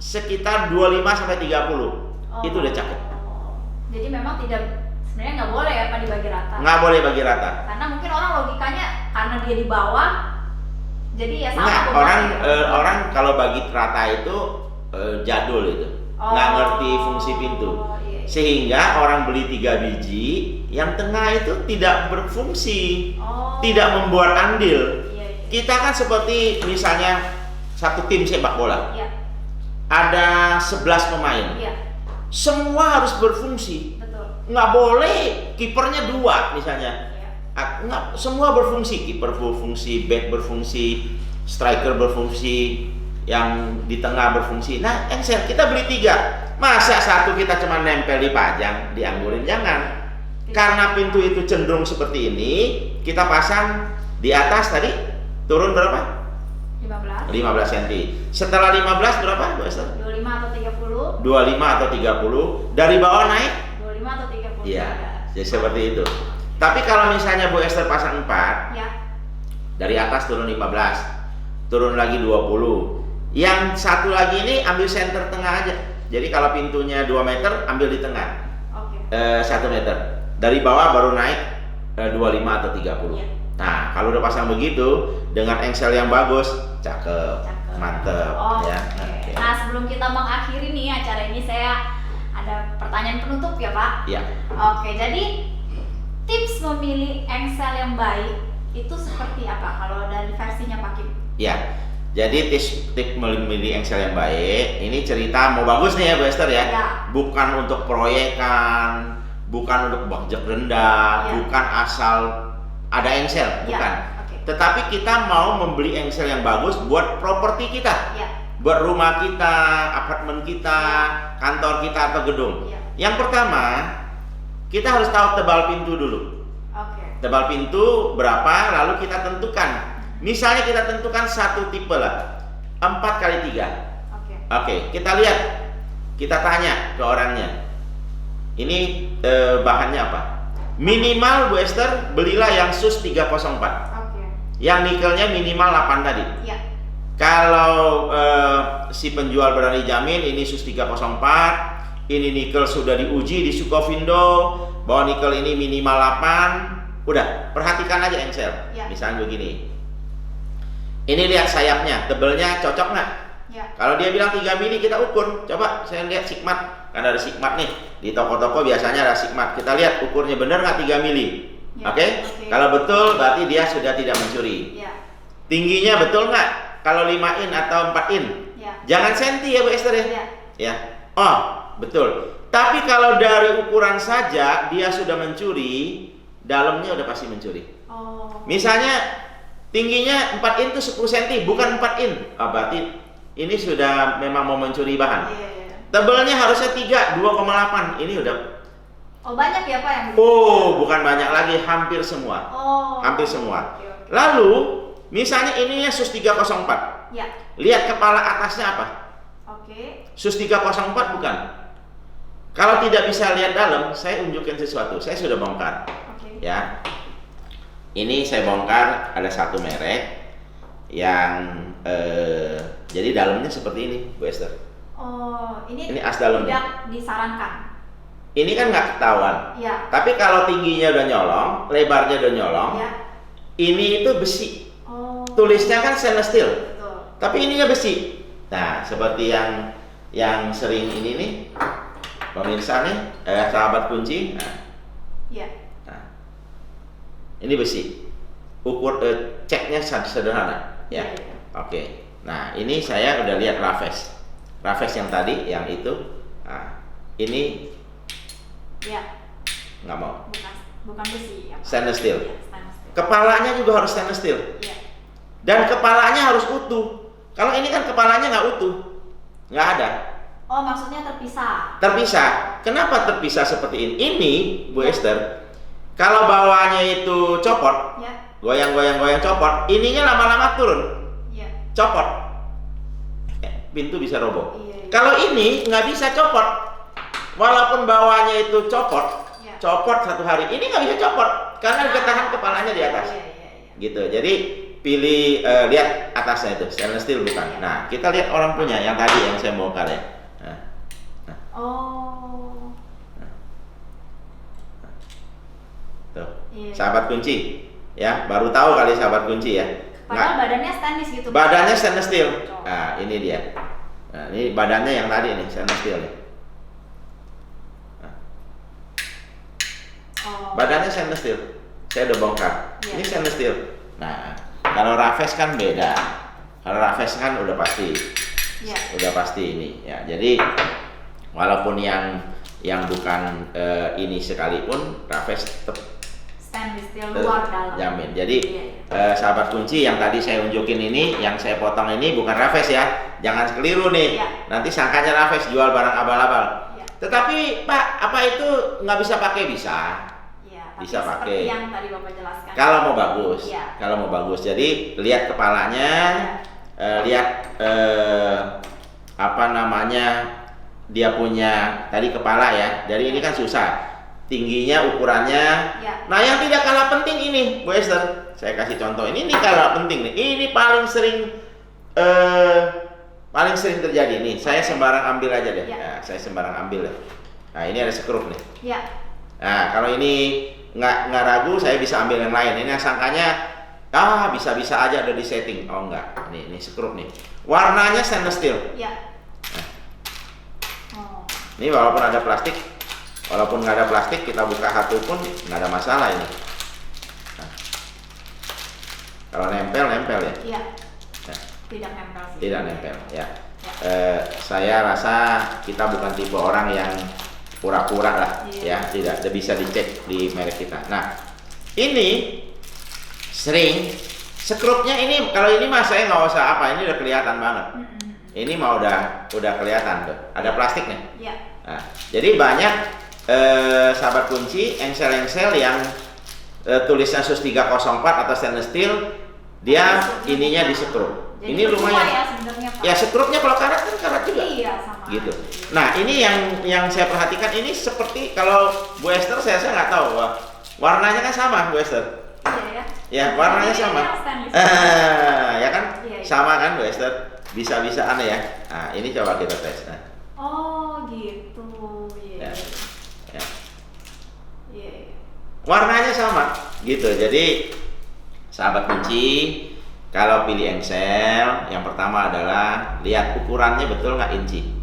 sekitar 25 sampai 30. Itu udah cakep. Jadi memang sebenarnya nggak boleh ya Pak dibagi rata. Nggak boleh bagi rata. Karena mungkin orang logikanya karena dia di bawah, jadi ya sama. Nah, orang kalau bagi rata itu jadul itu, nggak ngerti fungsi pintu. Sehingga orang beli 3 biji, yang tengah itu tidak berfungsi, tidak membuat andil. Kita kan seperti misalnya satu tim sepak bola, ada 11 pemain, semua harus berfungsi. Nggak boleh kipernya 2 misalnya. Nggak, semua berfungsi, kiper berfungsi, back berfungsi, striker berfungsi, yang di tengah berfungsi. Nah, engsel kita beli 3. Masa satu kita cuma nempel di pajang, dianggurin? Jangan. Karena pintu itu cenderung seperti ini, kita pasang di atas tadi turun berapa? 15 cm. Setelah 15 berapa, Bu Esther? 25 atau 30. 25 atau 30. Dari bawah naik 25 atau 30. Iya, jadi seperti itu. Tapi kalau misalnya Bu Esther pasang 4, dari atas turun 15, turun lagi 20. Yang satu lagi ini ambil center tengah aja. Jadi kalau pintunya 2 meter, ambil di tengah. 1 meter. Dari bawah baru naik 25 atau 30. Nah, kalau udah pasang begitu dengan engsel yang bagus, cakep. Mantep ya. Nah, sebelum kita mengakhiri nih acara ini, saya ada pertanyaan penutup ya Pak. Iya. Jadi tips memilih engsel yang baik itu seperti apa kalau dari versinya Pak Kim? Ya. Jadi tips memilih engsel yang baik, ini cerita mau bagus nih ya Bu Esther ya. Bukan untuk proyekan, bukan untuk budget rendah, bukan asal ada engsel, bukan. Tetapi kita mau membeli engsel yang bagus buat properti kita, buat rumah kita, apartemen kita, kantor kita atau gedung. Yang pertama, kita harus tahu tebal pintu dulu. Tebal pintu berapa, lalu kita tentukan. Misalnya kita tentukan satu tipe lah, 4 kali 3. Oke, kita lihat, kita tanya ke orangnya. Ini bahannya apa? Minimal Bu Esther belilah yang SUS 304. Yang nikelnya minimal 8 tadi. Kalau si penjual berani jamin ini SUS 304, ini nikel sudah diuji di Sukovindo bahwa nikel ini minimal 8. Udah, perhatikan aja engsel. Misalnya begini. Ini lihat sayapnya, tebelnya cocok nggak? Kalau dia bilang 3 mili, kita ukur. Coba saya lihat sigmat, kan ada sigmat nih. Di toko-toko biasanya ada sigmat. Kita lihat ukurnya benar nggak 3 mili. Oke? Kalau betul berarti dia sudah tidak mencuri. Tingginya betul nggak? Kalau 5 in atau 4 in? Jangan senti ya Bu Esther ya. Oh, betul. Tapi kalau dari ukuran saja dia sudah mencuri, dalamnya udah pasti mencuri. Misalnya tingginya 4 in itu 10 cm, bukan 4 in. Berarti ini sudah memang mau mencuri bahan. Iya. Tebalnya harusnya 3, 2,8. Ini udah. Oh banyak ya Pak yang gitu? Oh, bukan banyak lagi, hampir semua. Oh. Hampir semua. Oke. Lalu, misalnya ininya sus 304. Ya. Lihat kepala atasnya apa? Oke. Sus 304 bukan. Kalau tidak bisa lihat dalam, saya unjukin sesuatu. Saya sudah bongkar. Oke. Ya. Ini saya bongkar ada satu merek yang jadi dalamnya seperti ini, Bu Esther. Oh, ini As dalamnya. tidak disarankan. Ini kan nggak ketahuan. Ya. Tapi kalau tingginya udah nyolong, lebarnya udah nyolong, Ya. ini itu besi. Oh. Tulisnya kan stainless steel, Betul. tapi ininya besi. Nah, seperti yang sering ini nih, pemirsa nih, sahabat kunci. Ya. Nah, ini besi. Ukur ceknya sederhana, ya. Iya. Oke. Nah, ini saya udah lihat Raves. Raves yang tadi, yang itu. Nah, ini Ya. nggak mau. Bukan besi ya, Pak? Stainless steel. Iya, stainless steel. Kepalanya juga harus stainless steel. Iya. Dan kepalanya harus utuh. Kalau ini kan kepalanya nggak utuh, nggak ada. Oh, maksudnya terpisah. Terpisah. Kenapa terpisah seperti ini? Ini, Bu Esther, kalau bawahnya itu copot, Ya. goyang-goyang copot, ininya lama-lama turun, Ya. copot. Pintu bisa roboh. Iya. Kalau ini nggak bisa copot, walaupun bawahnya itu copot, Ya. copot satu hari, ini nggak bisa copot karena ketahan kepalanya di atas. Iya. Gitu. Jadi pilih lihat atasnya itu stainless steel bukan. Nah, kita lihat orang punya yang tadi yang saya bongkar ya. Nah, Oh. tuh. Iya. Sahabat kunci. Ya, baru tahu kali sahabat kunci ya. Padahal badannya stainless gitu. Pak. Badannya stainless steel. Nah, ini dia. Nah, ini badannya yang tadi nih stainless steel nih. Nah, Oh. badannya stainless steel. Saya udah bongkar. Iya. Ini stainless steel. Nah, kalau Raves kan beda. Kalau Raves kan udah pasti. Ya. Udah pasti ini ya. Jadi walaupun yang bukan ini sekalipun Raves tetap Stainless steel luar dalam. jamin. Jadi Iya. sahabat kunci yang tadi saya unjukin ini, yang saya potong ini bukan Raves ya. Jangan keliru nih. Iya. Nanti sangkanya Raves jual barang abal-abal. Iya. Tetapi Pak, apa itu nggak bisa pakai? Bisa. Iya, tapi Bisa seperti pakai. yang tadi Bapak jelaskan. Kalau mau bagus. Iya. Kalau mau bagus. Jadi lihat kepalanya, lihat apa namanya, dia punya tadi kepala ya. Jadi ini kan susah. Tingginya, ukurannya. Ya. Nah, yang tidak kalah penting ini, Bu Esther. Saya kasih contoh. Ini kalah penting nih. Ini paling sering terjadi nih. Saya sembarang ambil aja deh. Ya. Nah, saya sembarang ambil deh. Nah, ini ada skrup nih. Ya. Nah, kalau ini nggak ragu, saya bisa ambil yang lain. Ini sangkanya bisa-bisa aja ada di setting. Oh enggak, ini skrup nih. Warnanya stainless steel. Ya. Oh. Ini walaupun ada plastik, walaupun nggak ada plastik, kita buka satu pun nggak ada masalah ini. Nah, kalau nempel ya. Iya. Nah, Tidak nempel sih. tidak nempel ya. Ya. Saya rasa kita bukan tipe orang yang pura-pura lah, Iya. ya. Tidak bisa dicek di merek kita. Nah, ini sering skrupnya ini, kalau ini mas saya nggak usah apa, ini udah kelihatan banget. Ini mah udah kelihatan tuh, ada plastiknya. Ya. Nah, jadi banyak sahabat kunci engsel-engsel yang tulisnya sus 304 atau stainless steel, dia ininya di skrup. Jadi Ini percuma lumayan. ya sebenarnya Pak. Ya skrupnya kalau karat kan karat juga. Iya sama. Gitu. Nah, ini yang saya perhatikan ini seperti kalau Bu Esther saya nggak tahu, wah, warnanya kan sama Bu Esther. Iya ya. Ya, warnanya Ini sama. yang stainless. Ya kan? Iya, iya. Sama kan Bu Esther? Bisa-bisa aneh ya. Nah, ini coba kita tes. Nah, Oh gitu. Iya. Ya. ya. Iya. Warnanya sama gitu. Jadi sahabat kunci, kalau pilih engsel, yang pertama adalah lihat ukurannya betul nggak inci.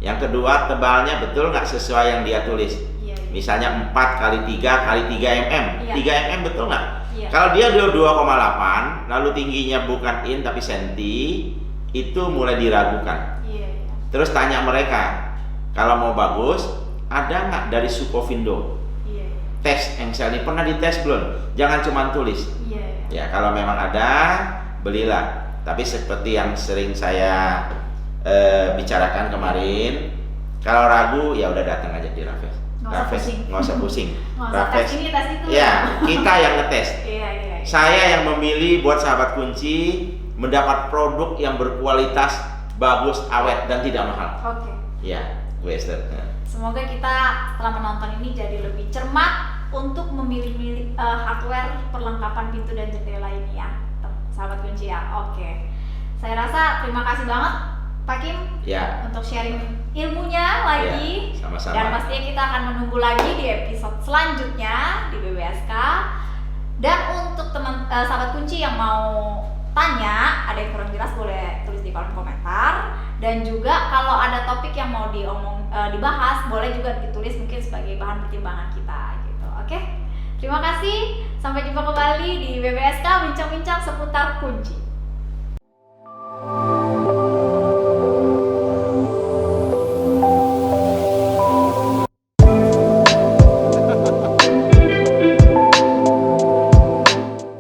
Yang kedua, tebalnya betul nggak sesuai yang dia tulis. Iya. Misalnya 4 kali 3 kali 3 mm. Iya. 3 mm betul nggak? Iya. Kalau dia 2,8, lalu tingginya bukan in tapi senti, itu mulai diragukan. Iya. Terus tanya mereka, kalau mau bagus, ada nggak dari Sukovindo? Iya. Tes engsel ini pernah dites belum? Jangan cuma tulis. Iya. Ya, kalau memang ada, belilah. Tapi seperti yang sering saya bicarakan kemarin, kalau ragu ya udah datang aja di Raves. Nggak usah pusing. Nggak usah tes ini tes itu. Ya, kita yang ngetes. Iya. Saya yang memilih buat sahabat kunci mendapat produk yang berkualitas, bagus, awet dan tidak mahal. Oke. Ya, Bu Esther. Semoga kita setelah menonton ini jadi lebih cermat untuk memilih hardware perlengkapan pintu dan jendela ini ya, sahabat kunci ya. Oke. Saya rasa terima kasih banget Pak Kim untuk sharing ilmunya lagi. Ya, sama-sama. Dan pastinya kita akan menunggu lagi di episode selanjutnya di BBSK. Dan untuk teman sahabat kunci yang mau tanya, ada yang kurang jelas boleh tulis di kolom komentar. Dan juga kalau ada topik yang mau dibahas, boleh juga ditulis mungkin sebagai bahan pertimbangan kita gitu. Oke? Terima kasih. Sampai jumpa kembali di BBSK Bincang-bincang seputar kunci.